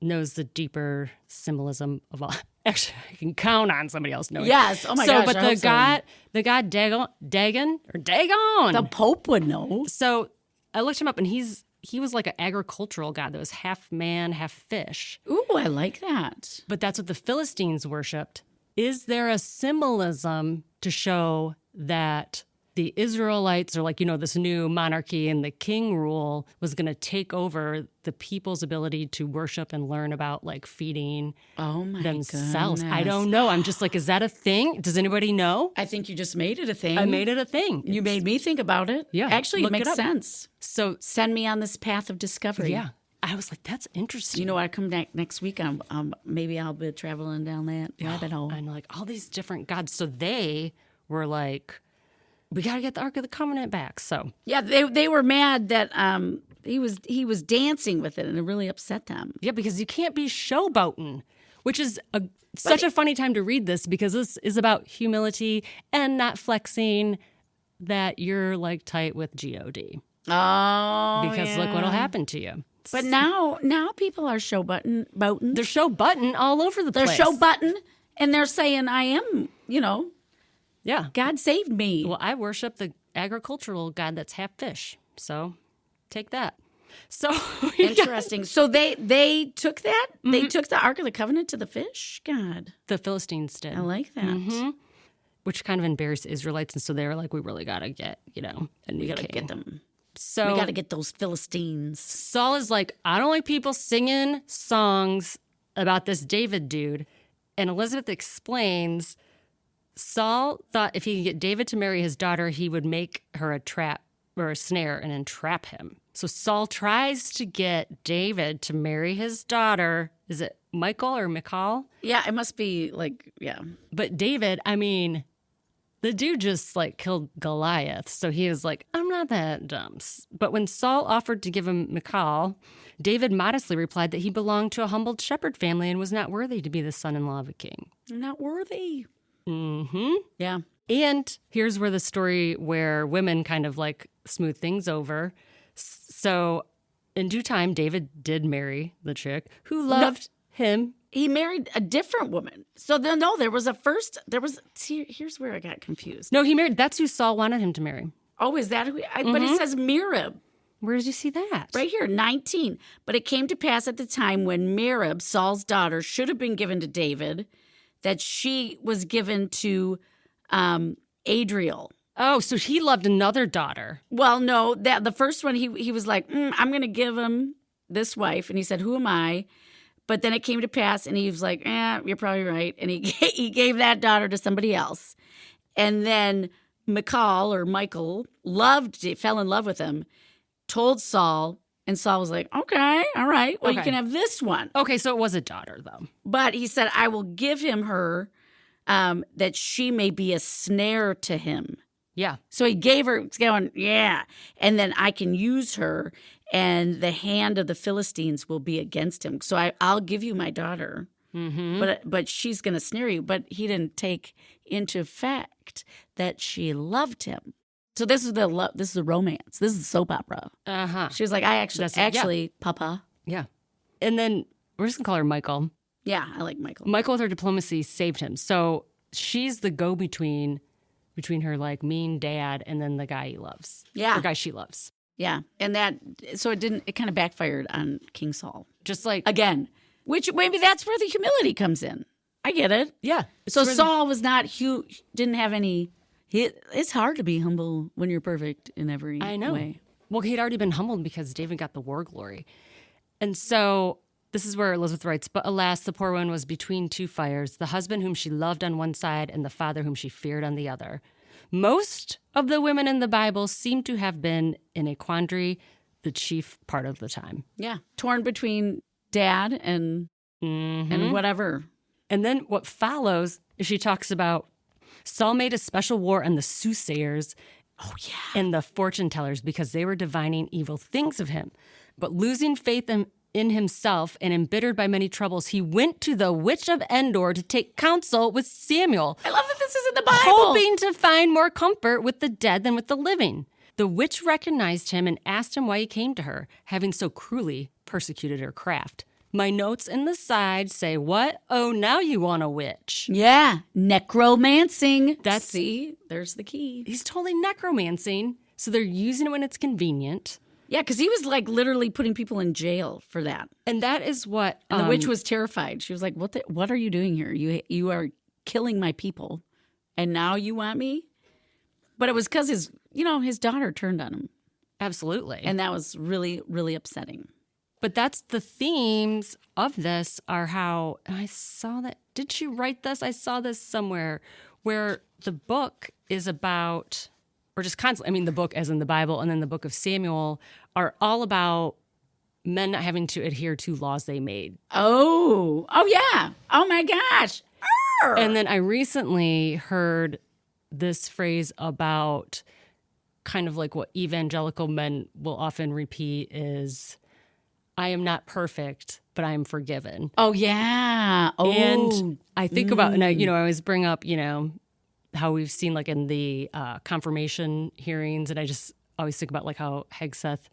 [SPEAKER 2] knows the deeper symbolism of all. Actually, I can count on somebody else knowing.
[SPEAKER 1] Yes. Oh my gosh.
[SPEAKER 2] But the god Dagon,
[SPEAKER 1] the Pope would know.
[SPEAKER 2] So I looked him up, and he was like an agricultural god that was half man, half fish.
[SPEAKER 1] Ooh, I like that.
[SPEAKER 2] But that's what the Philistines worshipped. Is there a symbolism to show that the Israelites, or like, this new monarchy and the king rule was going to take over the people's ability to worship and learn about like feeding themselves?
[SPEAKER 1] Goodness.
[SPEAKER 2] I don't know. I'm just like, is that a thing? Does anybody know?
[SPEAKER 1] I think you just made it a thing.
[SPEAKER 2] I made it a thing.
[SPEAKER 1] You made me think about it.
[SPEAKER 2] Yeah.
[SPEAKER 1] Actually, it makes sense.
[SPEAKER 2] So
[SPEAKER 1] send me on this path of discovery.
[SPEAKER 2] Yeah. I was like, that's interesting.
[SPEAKER 1] You know, I come back next week. Maybe I'll be traveling down that rabbit hole.
[SPEAKER 2] And like all these different gods. So they were like, we got to get the Ark of the Covenant back. So
[SPEAKER 1] yeah, they were mad that he was dancing with it, and it really upset them.
[SPEAKER 2] Yeah, because you can't be showboating, which is such a funny time to read this, because this is about humility and not flexing that you're like tight with God.
[SPEAKER 1] Oh,
[SPEAKER 2] because look what'll happen to you.
[SPEAKER 1] But now people are showboating.
[SPEAKER 2] They're showboating all over the place.
[SPEAKER 1] They're showboating, and they're saying, I am,
[SPEAKER 2] Yeah.
[SPEAKER 1] God saved me.
[SPEAKER 2] Well, I worship agricultural god that's half fish. So take that. So
[SPEAKER 1] Interesting. So they took that? They took the Ark of the Covenant to the fish god?
[SPEAKER 2] The Philistines did.
[SPEAKER 1] I like that.
[SPEAKER 2] Which kind of embarrassed the Israelites. And so they were like, we really got to get, a new
[SPEAKER 1] We got to
[SPEAKER 2] king.
[SPEAKER 1] get them.
[SPEAKER 2] So
[SPEAKER 1] We got to get those Philistines.
[SPEAKER 2] Saul is like, I don't like people singing songs about this David dude. And Elizabeth explains Saul thought if he could get David to marry his daughter, he would make her a trap or a snare and entrap him. So Saul tries to get David to marry his daughter. Is it Michael or Michal?
[SPEAKER 1] Yeah, it must be
[SPEAKER 2] But David, I mean, the dude just killed Goliath. So he was like, I'm not that dumb. But when Saul offered to give him Michal, David modestly replied that he belonged to a humbled shepherd family and was not worthy to be the son-in-law of a king.
[SPEAKER 1] I'm not worthy.
[SPEAKER 2] Mm-hmm.
[SPEAKER 1] Yeah.
[SPEAKER 2] And here's where the story where women kind of smooth things over. So in due time, David did marry the chick who loved him.
[SPEAKER 1] He married a different woman. So there was a first. Here's where I got confused.
[SPEAKER 2] No, he married. That's who Saul wanted him to marry.
[SPEAKER 1] Oh, is that who? But it says Merib.
[SPEAKER 2] Where did you see that?
[SPEAKER 1] Right here, 19. But it came to pass at the time when Merib, Saul's daughter, should have been given to David, that she was given to Adriel.
[SPEAKER 2] Oh, so he loved another daughter.
[SPEAKER 1] Well, no, the first one, he was like, I'm going to give him this wife. And he said, who am I? But then it came to pass, and he was like, you're probably right. And he gave that daughter to somebody else. And then Michal fell in love with him, told Saul, and Saul was like, okay, all right, well, you can have this one.
[SPEAKER 2] Okay, so it was a daughter, though.
[SPEAKER 1] But he said, I will give him her that she may be a snare to him.
[SPEAKER 2] Yeah.
[SPEAKER 1] So he gave her, going, yeah, and then I can use her, and the hand of the Philistines will be against him. So I'll give you my daughter, but she's going to snare you. But he didn't take into fact that she loved him. So this is the romance. This is the soap opera. She was like, Papa.
[SPEAKER 2] Yeah. And then we're just going to call her Michael.
[SPEAKER 1] Yeah, I like Michael.
[SPEAKER 2] Michael, with her diplomacy, saved him. So she's the go-between between her mean dad and then the guy he loves.
[SPEAKER 1] Yeah.
[SPEAKER 2] Or guy she loves.
[SPEAKER 1] Yeah. And it kind of backfired on King Saul.
[SPEAKER 2] Just
[SPEAKER 1] again, which maybe that's where the humility comes in. I get it.
[SPEAKER 2] Yeah.
[SPEAKER 1] So Saul was not huge, didn't have any. It's hard to be humble when you're perfect in every way.
[SPEAKER 2] Well, he'd already been humbled because David got the war glory. And so this is where Elizabeth writes, but alas, the poor one was between two fires, the husband whom she loved on one side and the father whom she feared on the other. Most of the women in the Bible seem to have been in a quandary the chief part of the time.
[SPEAKER 1] Yeah. Torn between dad and whatever.
[SPEAKER 2] And then what follows is she talks about Saul made a special war on the soothsayers and the fortune tellers because they were divining evil things of him. But losing faith in himself and embittered by many troubles, he went to the witch of Endor to take counsel with Samuel.
[SPEAKER 1] I love that this is in the Bible.
[SPEAKER 2] Hoping to find more comfort with the dead than with the living. The witch recognized him and asked him why he came to her, having so cruelly persecuted her craft. My notes in the side say, what? Oh, now you want a witch.
[SPEAKER 1] Yeah, necromancing. See, there's the key.
[SPEAKER 2] He's totally necromancing. So they're using it when it's convenient.
[SPEAKER 1] Yeah, because he was literally putting people in jail for that.
[SPEAKER 2] And that is what...
[SPEAKER 1] And the witch was terrified. She was like, what are you doing here? You are killing my people. And now you want me? But it was because his daughter turned on him.
[SPEAKER 2] Absolutely.
[SPEAKER 1] And that was really, really upsetting.
[SPEAKER 2] But that's the themes of this are how, and I saw that, did she write this? I saw this somewhere where the book is about, or just constantly, the book as in the Bible and then the book of Samuel are all about men not having to adhere to laws they made.
[SPEAKER 1] Oh yeah. Oh my gosh. Arr!
[SPEAKER 2] And then I recently heard this phrase about kind of what evangelical men will often repeat is, I am not perfect, but I am forgiven.
[SPEAKER 1] Oh, yeah. Oh.
[SPEAKER 2] And I think about, and I always bring up, how we've seen in the confirmation hearings, and I just always think about how Hegseth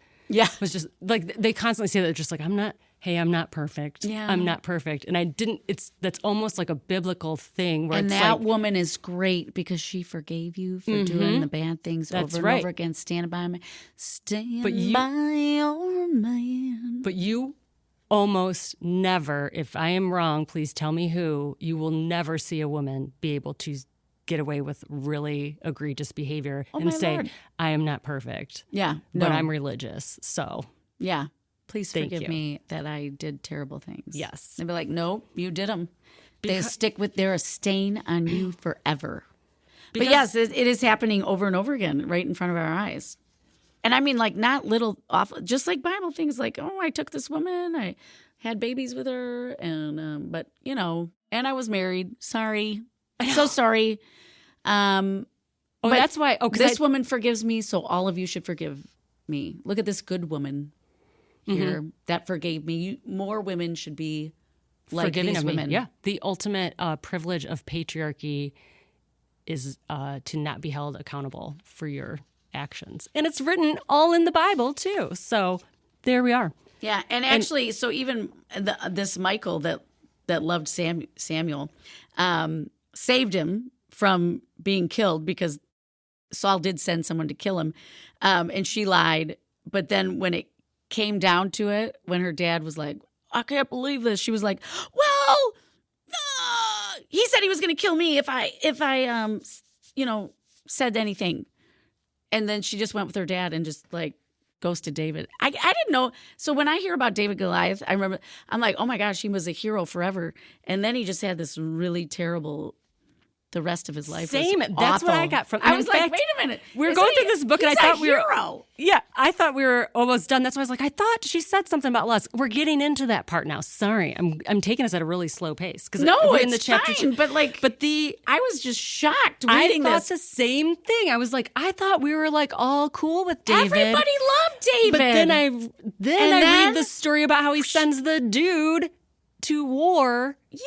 [SPEAKER 2] was just they constantly say that just I'm not hey, I'm not perfect.
[SPEAKER 1] Yeah.
[SPEAKER 2] I'm not perfect. And that's almost like a biblical thing where
[SPEAKER 1] And
[SPEAKER 2] it's
[SPEAKER 1] that
[SPEAKER 2] like,
[SPEAKER 1] woman is great because she forgave you for doing the bad things
[SPEAKER 2] That's
[SPEAKER 1] over and
[SPEAKER 2] right.
[SPEAKER 1] over again. Stand by me. Stand
[SPEAKER 2] But you-
[SPEAKER 1] by your man.
[SPEAKER 2] but you almost never, if I am wrong, please tell me who, you will never see a woman be able to get away with really egregious behavior and
[SPEAKER 1] my
[SPEAKER 2] say,
[SPEAKER 1] Lord.
[SPEAKER 2] I am not perfect,
[SPEAKER 1] Yeah. No.
[SPEAKER 2] but I'm religious. So,
[SPEAKER 1] Yeah. Please
[SPEAKER 2] Thank
[SPEAKER 1] forgive
[SPEAKER 2] you.
[SPEAKER 1] me that I did terrible things.
[SPEAKER 2] Yes.
[SPEAKER 1] They'd be like, nope, you did them. They're a stain on you forever. But yes, it is happening over and over again right in front of our eyes. And I mean, like, not little awful, just like Bible things like, oh, I took this woman, I had babies with her, and but, you know, and I was married. Sorry. So sorry. But
[SPEAKER 2] that's why. Oh,
[SPEAKER 1] this woman forgives me, so all of you should forgive me. Look at this good woman here that forgave me. More women should be like
[SPEAKER 2] forgiving
[SPEAKER 1] these
[SPEAKER 2] of me.
[SPEAKER 1] women.
[SPEAKER 2] Yeah. The ultimate privilege of patriarchy is to not be held accountable for your actions. And it's written all in the Bible, too. So there we are.
[SPEAKER 1] Yeah, and actually, so even this Michael that loved Samuel saved him from being killed because Saul did send someone to kill him, and she lied. But then when it came down to it, when her dad was like, I can't believe this, she was like, well, he said he was going to kill me if I said anything. And then she just went with her dad and just like ghosted David. I didn't know. So when I hear about David Goliath, I'm like, oh my gosh, he was a hero forever. And then he just had this really terrible, the rest of his life.
[SPEAKER 2] Same.
[SPEAKER 1] Was
[SPEAKER 2] That's what
[SPEAKER 1] awful.
[SPEAKER 2] I got from.
[SPEAKER 1] I
[SPEAKER 2] and
[SPEAKER 1] was
[SPEAKER 2] in
[SPEAKER 1] like,
[SPEAKER 2] fact,
[SPEAKER 1] wait a minute.
[SPEAKER 2] We're going through this book, and I
[SPEAKER 1] he's
[SPEAKER 2] thought
[SPEAKER 1] a
[SPEAKER 2] we were.
[SPEAKER 1] hero.
[SPEAKER 2] Yeah, I thought we were almost done. That's why I was like, I thought she said something about lust. We're getting into that part now. Sorry, I'm taking us at a really slow pace because
[SPEAKER 1] No,
[SPEAKER 2] we're
[SPEAKER 1] it's
[SPEAKER 2] in the chapter.
[SPEAKER 1] fine. But I was just shocked reading
[SPEAKER 2] I thought
[SPEAKER 1] this.
[SPEAKER 2] the same thing. I was like, I thought we were like all cool with David.
[SPEAKER 1] Everybody loved David.
[SPEAKER 2] But then I
[SPEAKER 1] then-
[SPEAKER 2] read the story about how he sends the dude to war
[SPEAKER 1] Yeah.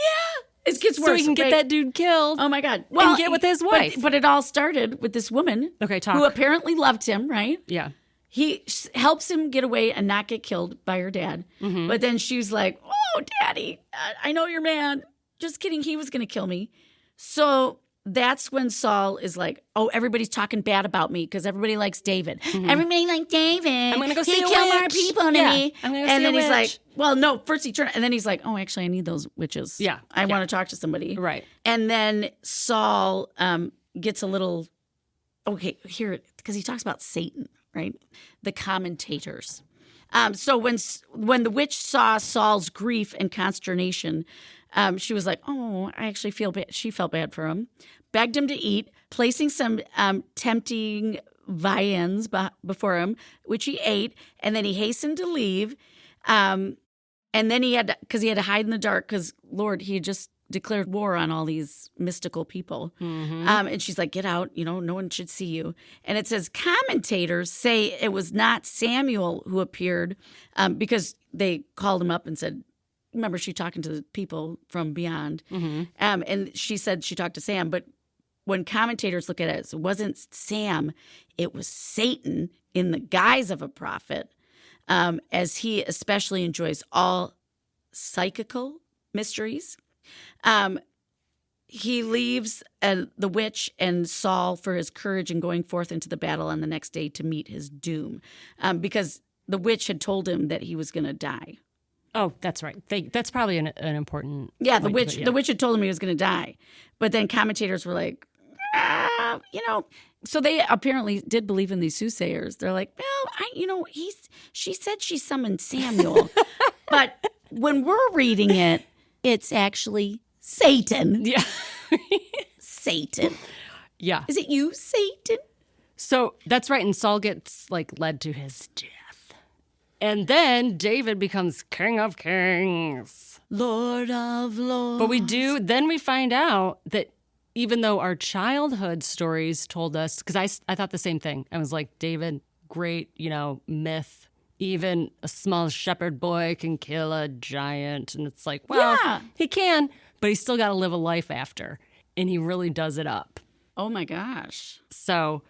[SPEAKER 1] It gets worse.
[SPEAKER 2] so he can get
[SPEAKER 1] Wait.
[SPEAKER 2] that dude killed.
[SPEAKER 1] Oh my God!
[SPEAKER 2] And get with his wife.
[SPEAKER 1] But it all started with this woman.
[SPEAKER 2] Okay, talk.
[SPEAKER 1] Who apparently loved him, right?
[SPEAKER 2] Yeah.
[SPEAKER 1] He helps him get away and not get killed by her dad.
[SPEAKER 2] Mm-hmm.
[SPEAKER 1] But then she's like, "Oh, Daddy, I know you're mad. Just kidding. He was going to kill me." So that's when Saul is like, "Oh, everybody's talking bad about me because everybody likes David. Everybody likes David. I'm
[SPEAKER 2] gonna go see
[SPEAKER 1] he
[SPEAKER 2] a
[SPEAKER 1] killed more
[SPEAKER 2] witch.
[SPEAKER 1] people than
[SPEAKER 2] Yeah,
[SPEAKER 1] me."
[SPEAKER 2] I'm gonna go
[SPEAKER 1] and
[SPEAKER 2] see
[SPEAKER 1] then
[SPEAKER 2] a
[SPEAKER 1] he's
[SPEAKER 2] witch.
[SPEAKER 1] like, "Well, no." First he turned, and then he's like, "Oh, actually, I need those witches.
[SPEAKER 2] Yeah,
[SPEAKER 1] I
[SPEAKER 2] yeah.
[SPEAKER 1] want to talk to somebody."
[SPEAKER 2] Right.
[SPEAKER 1] And then Saul gets a little here because he talks about Satan, right? The commentators. So when the witch saw Saul's grief and consternation, she was like, "Oh, I actually feel bad." She felt bad for him, begged him to eat, placing some tempting viands before him, which he ate, and then he hastened to leave. And then he had to hide in the dark because Lord, he had just declared war on all these mystical people. And she's like, "Get out, no one should see you." And it says commentators say it was not Samuel who appeared because they called him up and said, remember, she talking to the people from beyond. And she said she talked to Sam, but when commentators look at it wasn't Sam, it was Satan in the guise of a prophet, as he especially enjoys all psychical mysteries. He leaves the witch and Saul for his courage in going forth into the battle on the next day to meet his doom, because the witch had told him that he was going to die.
[SPEAKER 2] Oh, that's right. That's probably an important.
[SPEAKER 1] Yeah, the
[SPEAKER 2] point,
[SPEAKER 1] witch.
[SPEAKER 2] but yeah.
[SPEAKER 1] The witch had told him he was going to die, but then commentators were like, So they apparently did believe in these soothsayers. They're like, well, she said she summoned Samuel, but when we're reading it, it's actually Satan.
[SPEAKER 2] Yeah.
[SPEAKER 1] Satan.
[SPEAKER 2] Yeah.
[SPEAKER 1] Is it you, Satan?
[SPEAKER 2] So that's right. And Saul gets led to his death. And then David becomes King of Kings.
[SPEAKER 1] Lord of Lords.
[SPEAKER 2] But we find out that even though our childhood stories told us, because I thought the same thing. I was like, David, great, myth. Even a small shepherd boy can kill a giant. And it's like, well,
[SPEAKER 1] Yeah.
[SPEAKER 2] he can, but he's still got to live a life after. And he really does it up.
[SPEAKER 1] Oh my gosh.
[SPEAKER 2] So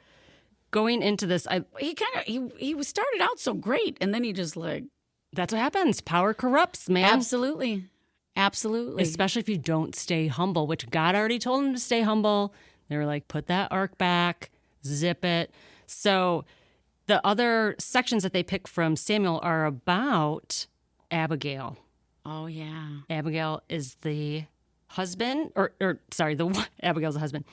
[SPEAKER 2] going into this,
[SPEAKER 1] He started out so great, and then he just
[SPEAKER 2] That's what happens. Power corrupts, man.
[SPEAKER 1] Absolutely. Absolutely.
[SPEAKER 2] Especially if you don't stay humble, which God already told him to stay humble. They were like, put that ark back, zip it. So the other sections that they pick from Samuel are about Abigail.
[SPEAKER 1] Oh, yeah.
[SPEAKER 2] Abigail is the husband, Abigail's the husband.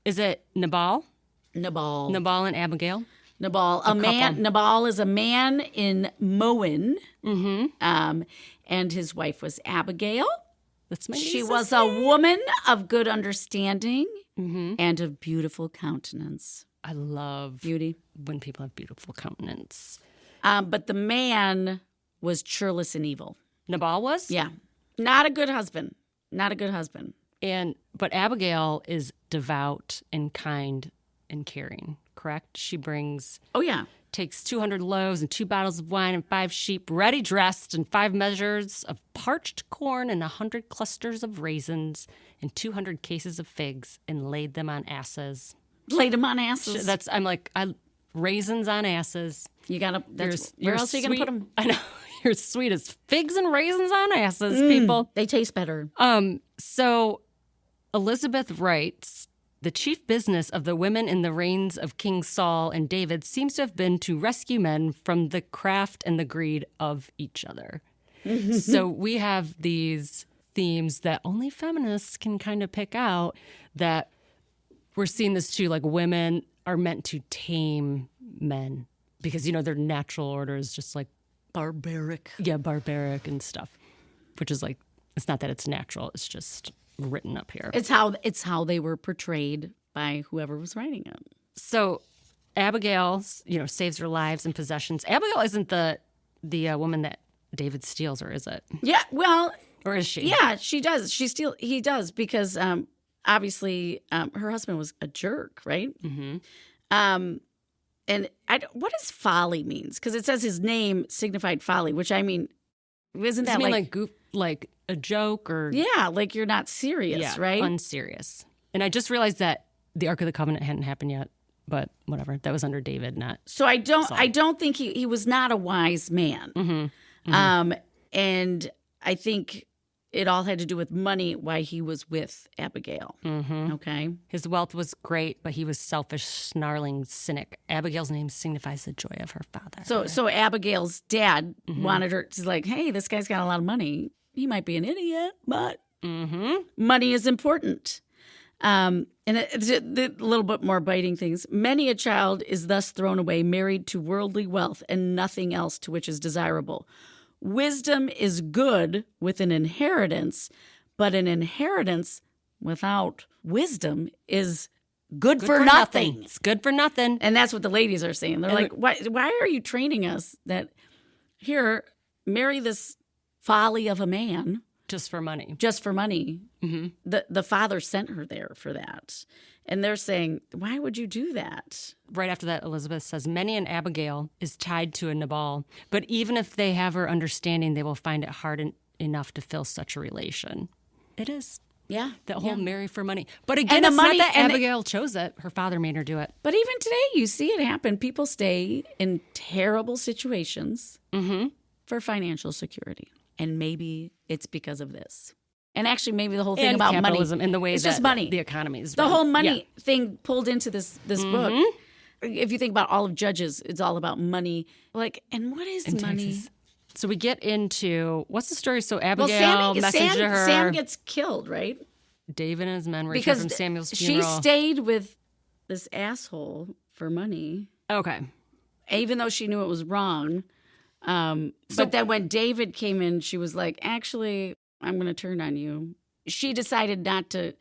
[SPEAKER 2] Is it Nabal?
[SPEAKER 1] Nabal.
[SPEAKER 2] Nabal and Abigail?
[SPEAKER 1] Nabal. Nabal is a man in Moen. And his wife was Abigail.
[SPEAKER 2] That's my
[SPEAKER 1] She was a woman of good understanding and of beautiful countenance.
[SPEAKER 2] I love
[SPEAKER 1] beauty
[SPEAKER 2] when people have beautiful countenance.
[SPEAKER 1] But the man was churlish and evil.
[SPEAKER 2] Nabal was?
[SPEAKER 1] Yeah. Not a good husband. Not a good husband.
[SPEAKER 2] But Abigail is devout and kind and caring, correct? She takes 200 loaves and 2 bottles of wine and 5 sheep ready dressed and 5 measures of parched corn and 100 clusters of raisins and 200 cases of figs and laid them on asses.
[SPEAKER 1] Laid them on asses.
[SPEAKER 2] Raisins on asses.
[SPEAKER 1] You gotta. Where else are you gonna put them?
[SPEAKER 2] I know. You're sweet as figs and raisins on asses, people.
[SPEAKER 1] They taste better.
[SPEAKER 2] So Elizabeth writes, the chief business of the women in the reigns of King Saul and David seems to have been to rescue men from the craft and the greed of each other. So we have these themes that only feminists can kind of pick out, that we're seeing this too, like women are meant to tame men because, their natural order is just like
[SPEAKER 1] barbaric.
[SPEAKER 2] Yeah, barbaric and stuff, which is like, it's not that it's natural, it's just written up here.
[SPEAKER 1] It's how they were portrayed by whoever was writing it.
[SPEAKER 2] So Abigail, saves her lives and possessions. Abigail isn't the woman that David steals, or is it?
[SPEAKER 1] Yeah, well,
[SPEAKER 2] or is she?
[SPEAKER 1] Yeah, she does. He does because obviously her husband was a jerk, right? Mm-hmm. And what does folly means? Because it says his name signified folly, which I mean, isn't that
[SPEAKER 2] like a joke or?
[SPEAKER 1] Yeah, like you're not serious, right?
[SPEAKER 2] Unserious. And I just realized that the Ark of the Covenant hadn't happened yet, but whatever. That was under David, not.
[SPEAKER 1] So I
[SPEAKER 2] Saul.
[SPEAKER 1] don't think he was not a wise man. Mm-hmm. Mm-hmm. And I think it all had to do with money, why he was with Abigail. Mm-hmm. Okay.
[SPEAKER 2] His wealth was great, but he was selfish, snarling cynic. Abigail's name signifies the joy of her father.
[SPEAKER 1] So Abigail's dad wanted her to like, hey, this guy's got a lot of money. He might be an idiot, but money is important. And a little bit more biting things. Many a child is thus thrown away, married to worldly wealth and nothing else to which is desirable. Wisdom is good with an inheritance, but an inheritance without wisdom is good for nothing.
[SPEAKER 2] It's good for nothing.
[SPEAKER 1] And that's what the ladies are saying. They're like, why are you training us that here, marry this folly of a man?
[SPEAKER 2] Just for money.
[SPEAKER 1] Just for money. Mm-hmm. The father sent her there for that. And they're saying, why would you do that?
[SPEAKER 2] Right after that, Elizabeth says, many an Abigail is tied to a Nabal, but even if they have her understanding, they will find it hard enough to fill such a relation. It is.
[SPEAKER 1] Yeah.
[SPEAKER 2] That whole marry for money. But again, it's not that Abigail chose it. Her father made her do it.
[SPEAKER 1] But even today, you see it happen. People stay in terrible situations for financial security. And maybe it's because of this. And actually, maybe the whole thing about
[SPEAKER 2] capitalism
[SPEAKER 1] money.
[SPEAKER 2] And the way
[SPEAKER 1] it's
[SPEAKER 2] that
[SPEAKER 1] just money.
[SPEAKER 2] The economy is
[SPEAKER 1] the whole money thing pulled into this book. If you think about all of Judges, it's all about money. Like, and what is money?
[SPEAKER 2] Texas. So we get into, what's the story? So Abigail messaged her.
[SPEAKER 1] Sam gets killed, right?
[SPEAKER 2] David and his men return from Samuel's funeral.
[SPEAKER 1] She stayed with this asshole for money.
[SPEAKER 2] Okay.
[SPEAKER 1] Even though she knew it was wrong. But then when David came in, she was like, actually, I'm going to turn on you. She decided not to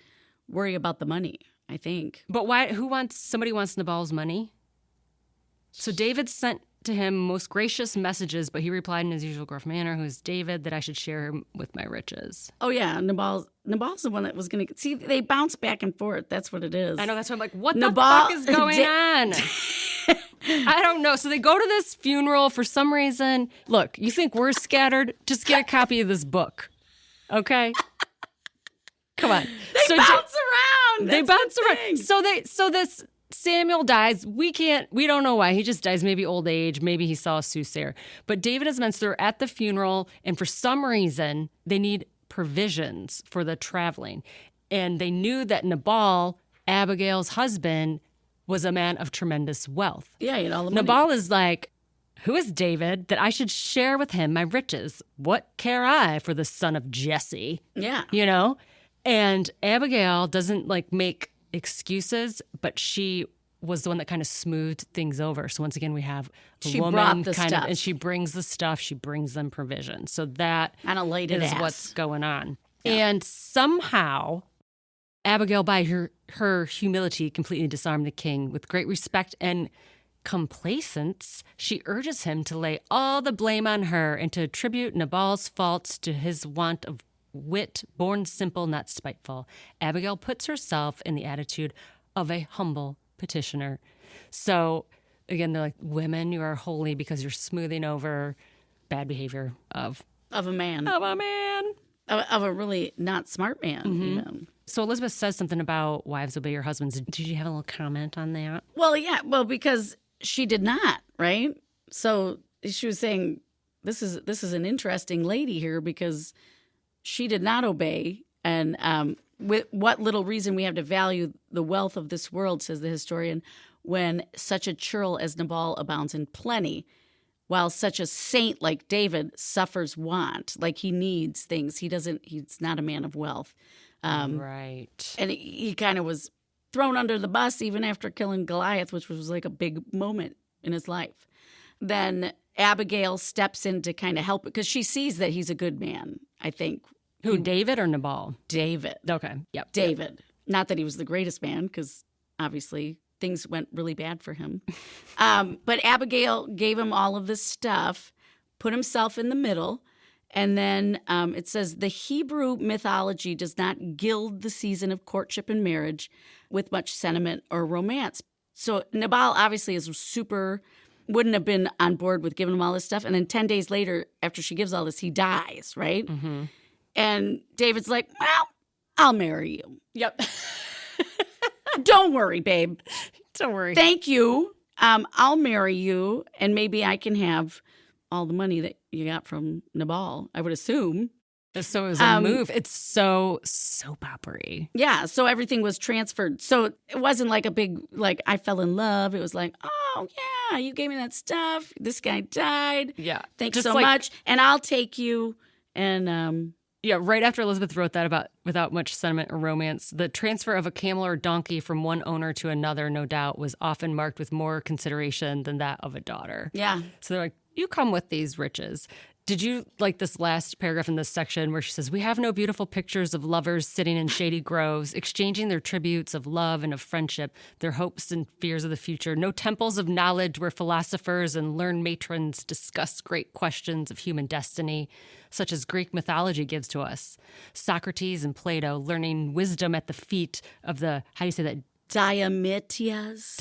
[SPEAKER 1] worry about the money, I think.
[SPEAKER 2] But why? Somebody wants Nabal's money? So David sent to him most gracious messages, but he replied in his usual gruff manner, who is David, that I should share him with my riches.
[SPEAKER 1] Oh, yeah. Nabal's the one that was going to... See, they bounce back and forth. That's what it is.
[SPEAKER 2] I know. That's why I'm like, what the fuck is going on? I don't know. So they go to this funeral for some reason. Look, you think we're scattered? Just get a copy of this book. Okay? Come on.
[SPEAKER 1] They bounce around.
[SPEAKER 2] They bounce around. So Samuel dies. We don't know why. He just dies, maybe old age, maybe he saw a soothsayer. But David and his men, they're at the funeral, and for some reason, they need provisions for the traveling. And they knew that Nabal, Abigail's husband, was a man of tremendous wealth.
[SPEAKER 1] Yeah, he had all the money.
[SPEAKER 2] Nabal is like, who is David that I should share with him my riches? What care I for the son of Jesse?
[SPEAKER 1] Yeah.
[SPEAKER 2] You know? And Abigail doesn't like make excuses, but she was the one that kind of smoothed things over. So once again, we have a woman
[SPEAKER 1] brought the
[SPEAKER 2] kind
[SPEAKER 1] stuff.
[SPEAKER 2] of, and she brings the stuff, she brings them provision. So that
[SPEAKER 1] On a lighted
[SPEAKER 2] is
[SPEAKER 1] ass.
[SPEAKER 2] what's going on.
[SPEAKER 1] Yeah.
[SPEAKER 2] And somehow Abigail, by her humility, completely disarmed the king. With great respect and complacence, she urges him to lay all the blame on her and to attribute Nabal's faults to his want of wit, born simple, not spiteful. Abigail puts herself in the attitude of a humble petitioner. So, again, they're like, women, you are holy because you're smoothing over bad behavior of
[SPEAKER 1] a man.
[SPEAKER 2] Of a man.
[SPEAKER 1] Of a really not smart man, even.
[SPEAKER 2] So Elizabeth says something about wives obey your husbands. Did you have a little comment on that?
[SPEAKER 1] Well, yeah. Well, because she did not, right? So she was saying, this is an interesting lady here because she did not obey. And with what little reason we have to value the wealth of this world, says the historian, when such a churl as Nabal abounds in plenty, while such a saint like David suffers want, like he needs things. He's not a man of wealth.
[SPEAKER 2] Right.
[SPEAKER 1] And he kind of was thrown under the bus even after killing Goliath, which was like a big moment in his life. Then Abigail steps in to kind of help because she sees that he's a good man, I think.
[SPEAKER 2] Who, David or Nabal?
[SPEAKER 1] David.
[SPEAKER 2] Okay. Yep.
[SPEAKER 1] David. Not that he was the greatest man because obviously things went really bad for him. But Abigail gave him all of this stuff, put himself in the middle. And then it says the Hebrew mythology does not gild the season of courtship and marriage with much sentiment or romance. So Nabal obviously wouldn't have been on board with giving him all this stuff. And then 10 days later, after she gives all this, he dies, right?
[SPEAKER 2] Mm-hmm.
[SPEAKER 1] And David's like, well, I'll marry you.
[SPEAKER 2] Yep.
[SPEAKER 1] Don't worry, babe.
[SPEAKER 2] Don't worry.
[SPEAKER 1] Thank you. I'll marry you, and maybe I can have all the money that you got from Nabal, I would assume.
[SPEAKER 2] So it was a move. It's so soap opera-y.
[SPEAKER 1] Yeah, so everything was transferred. So it wasn't like a big, like, I fell in love. It was like, oh, yeah, you gave me that stuff. This guy died.
[SPEAKER 2] Yeah.
[SPEAKER 1] Thanks
[SPEAKER 2] Just
[SPEAKER 1] so much. And I'll take you. And
[SPEAKER 2] yeah, right after Elizabeth wrote that about without much sentiment or romance, the transfer of a camel or donkey from one owner to another, no doubt, was often marked with more consideration than that of a daughter.
[SPEAKER 1] yeah.
[SPEAKER 2] So they're like, you come with these riches. Did you like this last paragraph in this section where she says, we have no beautiful pictures of lovers sitting in shady groves, exchanging their tributes of love and of friendship, their hopes and fears of the future, no temples of knowledge where philosophers and learned matrons discuss great questions of human destiny, such as Greek mythology gives to us. Socrates and Plato learning wisdom at the feet of the, how do you say that?
[SPEAKER 1] Diametrias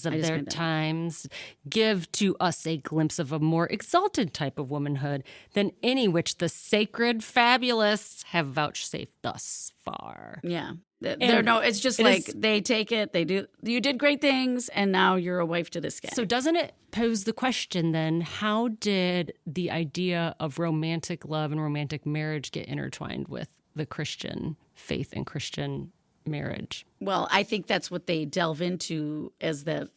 [SPEAKER 2] Of their times, give to us a glimpse of a more exalted type of womanhood than any which the sacred fabulists have vouchsafed thus far.
[SPEAKER 1] Yeah. It's just like they take it, they do, you did great things, and now you're a wife to this guy.
[SPEAKER 2] So doesn't it pose the question then, how did the idea of romantic love and romantic marriage get intertwined with the Christian faith and Christian marriage?
[SPEAKER 1] Well, I think that's what they delve into, as that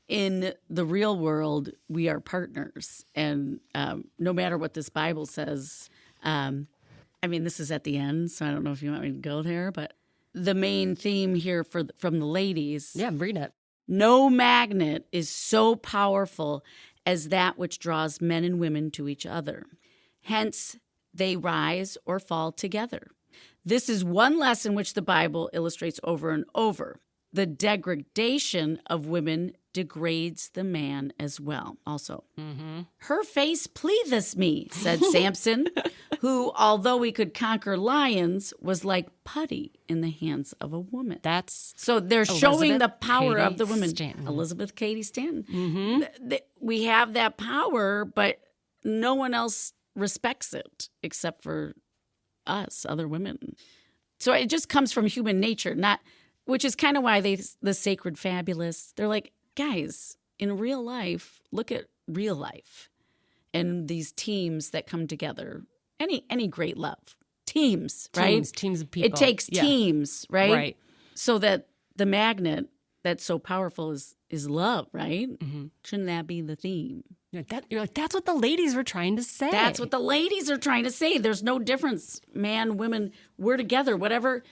[SPEAKER 1] in the real world, we are partners. And no matter what this Bible says, this is at the end, so I don't know if you want me to go there, but the main theme here from the ladies.
[SPEAKER 2] Yeah, read it.
[SPEAKER 1] No magnet is so powerful as that which draws men and women to each other. Hence, they rise or fall together. This is one lesson which the Bible illustrates over and over. The degradation of women degrades the man as well. Also, Her face pleaseth me, said Samson, who, although he could conquer lions, was like putty in the hands of a woman. So they're showing the power of the women.
[SPEAKER 2] Stanton.
[SPEAKER 1] Elizabeth Cady Stanton. We have that power, but no one else respects it except for us, other women. So it just comes from human nature. Which is kind of why the sacred fabulous, they're like, guys, in real life, look at real life and these teams that come together. Any great love. Teams, right?
[SPEAKER 2] Teams of people.
[SPEAKER 1] It takes teams, right?
[SPEAKER 2] Right.
[SPEAKER 1] So that the magnet that's so powerful is love, right?
[SPEAKER 2] Mm-hmm.
[SPEAKER 1] Shouldn't that be the theme?
[SPEAKER 2] You're like, that's what the ladies were trying to say.
[SPEAKER 1] That's what the ladies are trying to say. There's no difference. Man, women, we're together. Whatever.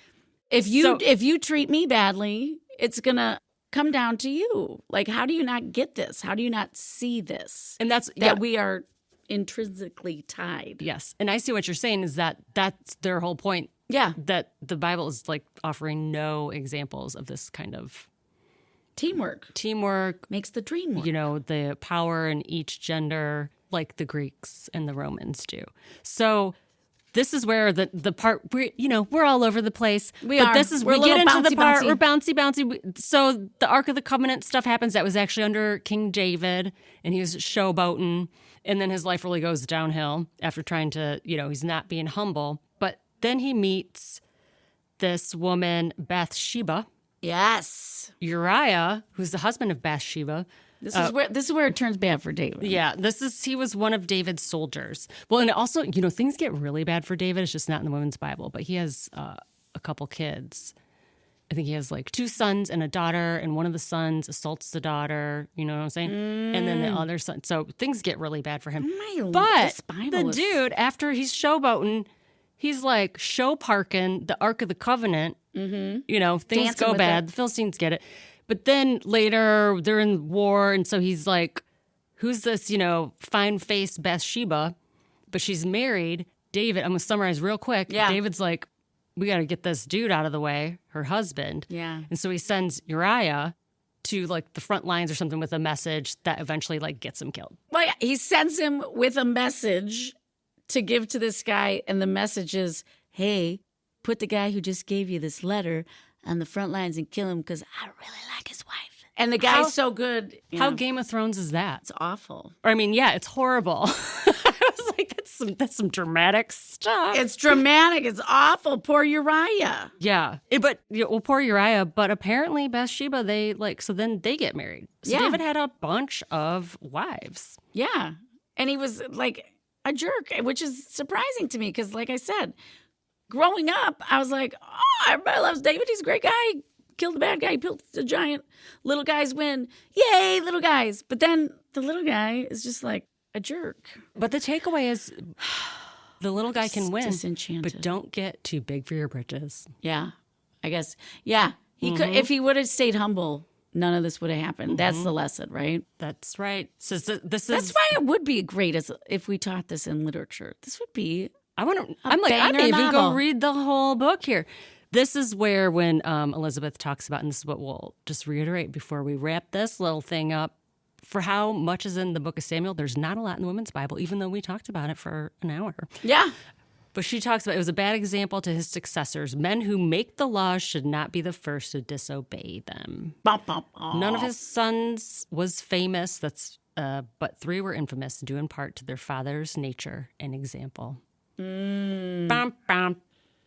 [SPEAKER 1] If you treat me badly, it's going to come down to you. Like, how do you not get this? How do you not see this?
[SPEAKER 2] And that
[SPEAKER 1] we are intrinsically tied.
[SPEAKER 2] Yes. And I see what you're saying is that's their whole point.
[SPEAKER 1] Yeah.
[SPEAKER 2] That the Bible is like offering no examples of this kind of
[SPEAKER 1] Teamwork makes the dream work.
[SPEAKER 2] You know, the power in each gender, like the Greeks and the Romans do. So this is where the part we're all over the place.
[SPEAKER 1] We get into
[SPEAKER 2] the part
[SPEAKER 1] bouncy.
[SPEAKER 2] we're bouncy. So the Ark of the Covenant stuff happens. That was actually under King David, and he was showboating, and then his life really goes downhill after trying to, he's not being humble. But then he meets this woman Bathsheba.
[SPEAKER 1] Yes.
[SPEAKER 2] Uriah, who's the husband of Bathsheba.
[SPEAKER 1] This is where it turns bad for David.
[SPEAKER 2] Yeah, he was one of David's soldiers. Well, and also, things get really bad for David. It's just not in the women's Bible, but he has a couple kids. I think he has like 2 sons and a daughter, and one of the sons assaults the daughter. You know what I'm saying? And then the other son. So things get really bad for him. Dude, after he's showboating, he's like show parking the Ark of the Covenant. Mm-hmm. Things go bad. The Philistines get it. But then later they're in war. And so he's like, who's this, fine-faced Bathsheba? But she's married. David, I'm going to summarize real quick.
[SPEAKER 1] Yeah.
[SPEAKER 2] David's like, we got to get this dude out of the way, her husband.
[SPEAKER 1] Yeah.
[SPEAKER 2] And so he sends Uriah to like the front lines or something with a message that eventually like gets him killed.
[SPEAKER 1] Well, yeah, he sends him with a message to give to this guy. And the message is, hey, put the guy who just gave you this letter on the front lines and kill him because I really like his wife. And the guy's so good.
[SPEAKER 2] How Game of Thrones is that?
[SPEAKER 1] It's awful.
[SPEAKER 2] Or, I mean, yeah, it's horrible. I was like, that's some dramatic stuff.
[SPEAKER 1] It's dramatic. It's awful. Poor Uriah.
[SPEAKER 2] Yeah. Poor Uriah. But apparently Bathsheba, so then they get married. So David had a bunch of wives.
[SPEAKER 1] Yeah. And he was like a jerk, which is surprising to me because, like I said, growing up, I was like, oh, everybody loves David. He's a great guy. Killed the bad guy. He killed the giant. Little guys win. Yay, little guys. But then the little guy is just like a jerk.
[SPEAKER 2] But the takeaway is the little guy can win.
[SPEAKER 1] Disenchanted.
[SPEAKER 2] But don't get too big for your britches.
[SPEAKER 1] Yeah, I guess. Yeah, he could. If he would have stayed humble, none of this would have happened. That's the lesson, right?
[SPEAKER 2] That's right. So that's
[SPEAKER 1] why it would be great if we taught this in literature. This would be...
[SPEAKER 2] I may even go read the whole book here. This is where when Elizabeth talks about, and this is what we'll just reiterate before we wrap this little thing up, for how much is in the book of Samuel, there's not a lot in the women's Bible, even though we talked about it for an hour.
[SPEAKER 1] Yeah.
[SPEAKER 2] But she talks about it was a bad example to his successors. Men who make the laws should not be the first to disobey them. None of his sons was famous, but 3 were infamous, due in part to their father's nature and example. Bum, bum,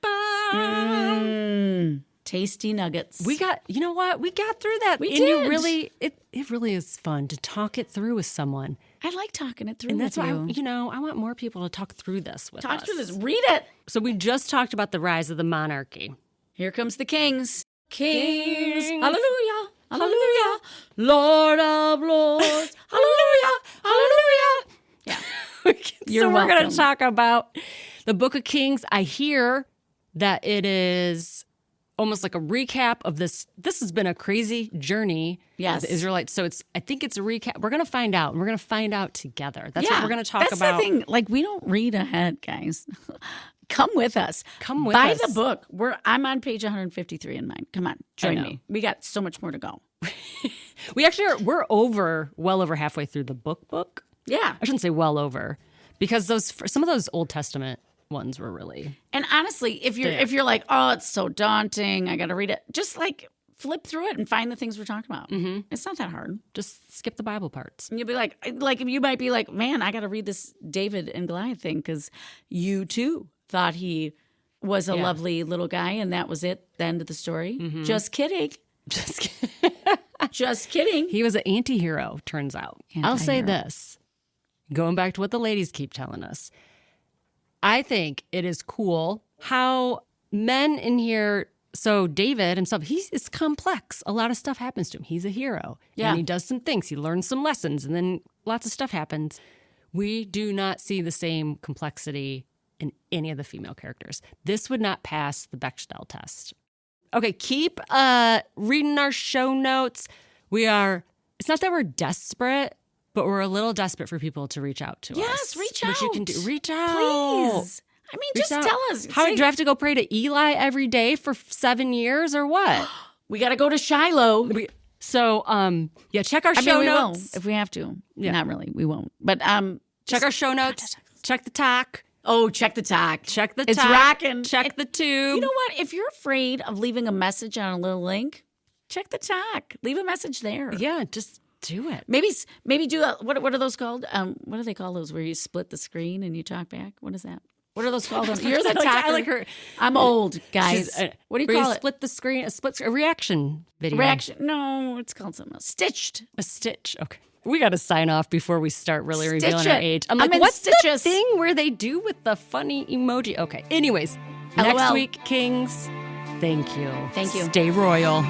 [SPEAKER 2] bum.
[SPEAKER 1] Tasty nuggets.
[SPEAKER 2] We got through that.
[SPEAKER 1] We did.
[SPEAKER 2] It really is fun to talk it through with someone.
[SPEAKER 1] I like talking it through
[SPEAKER 2] and that's
[SPEAKER 1] with
[SPEAKER 2] why
[SPEAKER 1] you.
[SPEAKER 2] I want more people to talk through this with us.
[SPEAKER 1] Talk through this. Read it.
[SPEAKER 2] So we just talked about the rise of the monarchy.
[SPEAKER 1] Here comes the kings. Kings. Hallelujah. Hallelujah. Lord of lords. Hallelujah. Hallelujah. Yeah.
[SPEAKER 2] We're going to talk about the Book of Kings. I hear that it is almost like a recap of this. This has been a crazy journey.
[SPEAKER 1] Yes.
[SPEAKER 2] Of the Israelites. So I think it's a recap. We're going to find out. And we're going to find out together. That's what we're going to talk about.
[SPEAKER 1] That's the thing. Like, we don't read ahead, guys. Come with us. Buy the book. I'm on page 153 in mine. Come on. Join me. We got so much more to go.
[SPEAKER 2] We're well over halfway through the book.
[SPEAKER 1] Yeah.
[SPEAKER 2] I shouldn't say well over, because some of those Old Testament ones were really.
[SPEAKER 1] And honestly, if you're like, oh, it's so daunting, I got to read it, just like flip through it and find the things we're talking about. Mm-hmm. It's not that hard.
[SPEAKER 2] Just skip the Bible parts.
[SPEAKER 1] And you'll be like you might be like, man, I got to read this David and Goliath thing because you too thought he was a
[SPEAKER 2] Yeah.
[SPEAKER 1] lovely little guy, and that was it. The end of the story. Just kidding.
[SPEAKER 2] Just kidding.
[SPEAKER 1] Just kidding.
[SPEAKER 2] He was an anti-hero, turns out. I'll say
[SPEAKER 1] Anti-hero.
[SPEAKER 2] this, going back to what the ladies keep telling us. I think it is cool how men in here, so David himself, he's complex. A lot of stuff happens to him. He's a hero.
[SPEAKER 1] Yeah.
[SPEAKER 2] And he does some things. He learns some lessons, and then lots of stuff happens. We do not see the same complexity in any of the female characters. This would not pass the Bechdel test. Okay, keep reading our show notes. It's not that we're desperate, but we're a little desperate for people to reach out to us.
[SPEAKER 1] Yes, reach
[SPEAKER 2] Which you can
[SPEAKER 1] out.
[SPEAKER 2] do. Reach out.
[SPEAKER 1] Please. I mean,
[SPEAKER 2] Reach
[SPEAKER 1] just
[SPEAKER 2] out.
[SPEAKER 1] tell us.
[SPEAKER 2] How
[SPEAKER 1] Say,
[SPEAKER 2] do I have to go pray to Eli every day for 7 years or what?
[SPEAKER 1] we got to go to Shiloh.
[SPEAKER 2] So, check our
[SPEAKER 1] I
[SPEAKER 2] show
[SPEAKER 1] mean, we
[SPEAKER 2] notes.
[SPEAKER 1] will if we have to.
[SPEAKER 2] Yeah.
[SPEAKER 1] Not really. We won't. But
[SPEAKER 2] Check our show notes. Check the talk.
[SPEAKER 1] Oh, check the talk.
[SPEAKER 2] Check the
[SPEAKER 1] It's
[SPEAKER 2] talk.
[SPEAKER 1] rocking.
[SPEAKER 2] Check the tube.
[SPEAKER 1] You know what? If you're afraid of leaving a message on a little link, check the talk. Leave a message there.
[SPEAKER 2] Yeah, just do it.
[SPEAKER 1] Maybe do a, what are those called? What do they call those where you split the screen and you talk back? What is that? What are those called? You're the talker.
[SPEAKER 2] I like her.
[SPEAKER 1] I'm old, guys. What do you
[SPEAKER 2] Where
[SPEAKER 1] call it?
[SPEAKER 2] Split the screen. A reaction video.
[SPEAKER 1] Reaction? No, it's called something else. Stitched.
[SPEAKER 2] A stitch. Okay. We got to sign off before we start really revealing
[SPEAKER 1] Stitch
[SPEAKER 2] our
[SPEAKER 1] it.
[SPEAKER 2] age. I'm
[SPEAKER 1] I'm
[SPEAKER 2] like,
[SPEAKER 1] in
[SPEAKER 2] what's
[SPEAKER 1] stitches.
[SPEAKER 2] the thing where they do with the funny emoji? Okay. Anyways, next
[SPEAKER 1] LOL.
[SPEAKER 2] week, Kings, thank you.
[SPEAKER 1] Thank you.
[SPEAKER 2] Stay royal.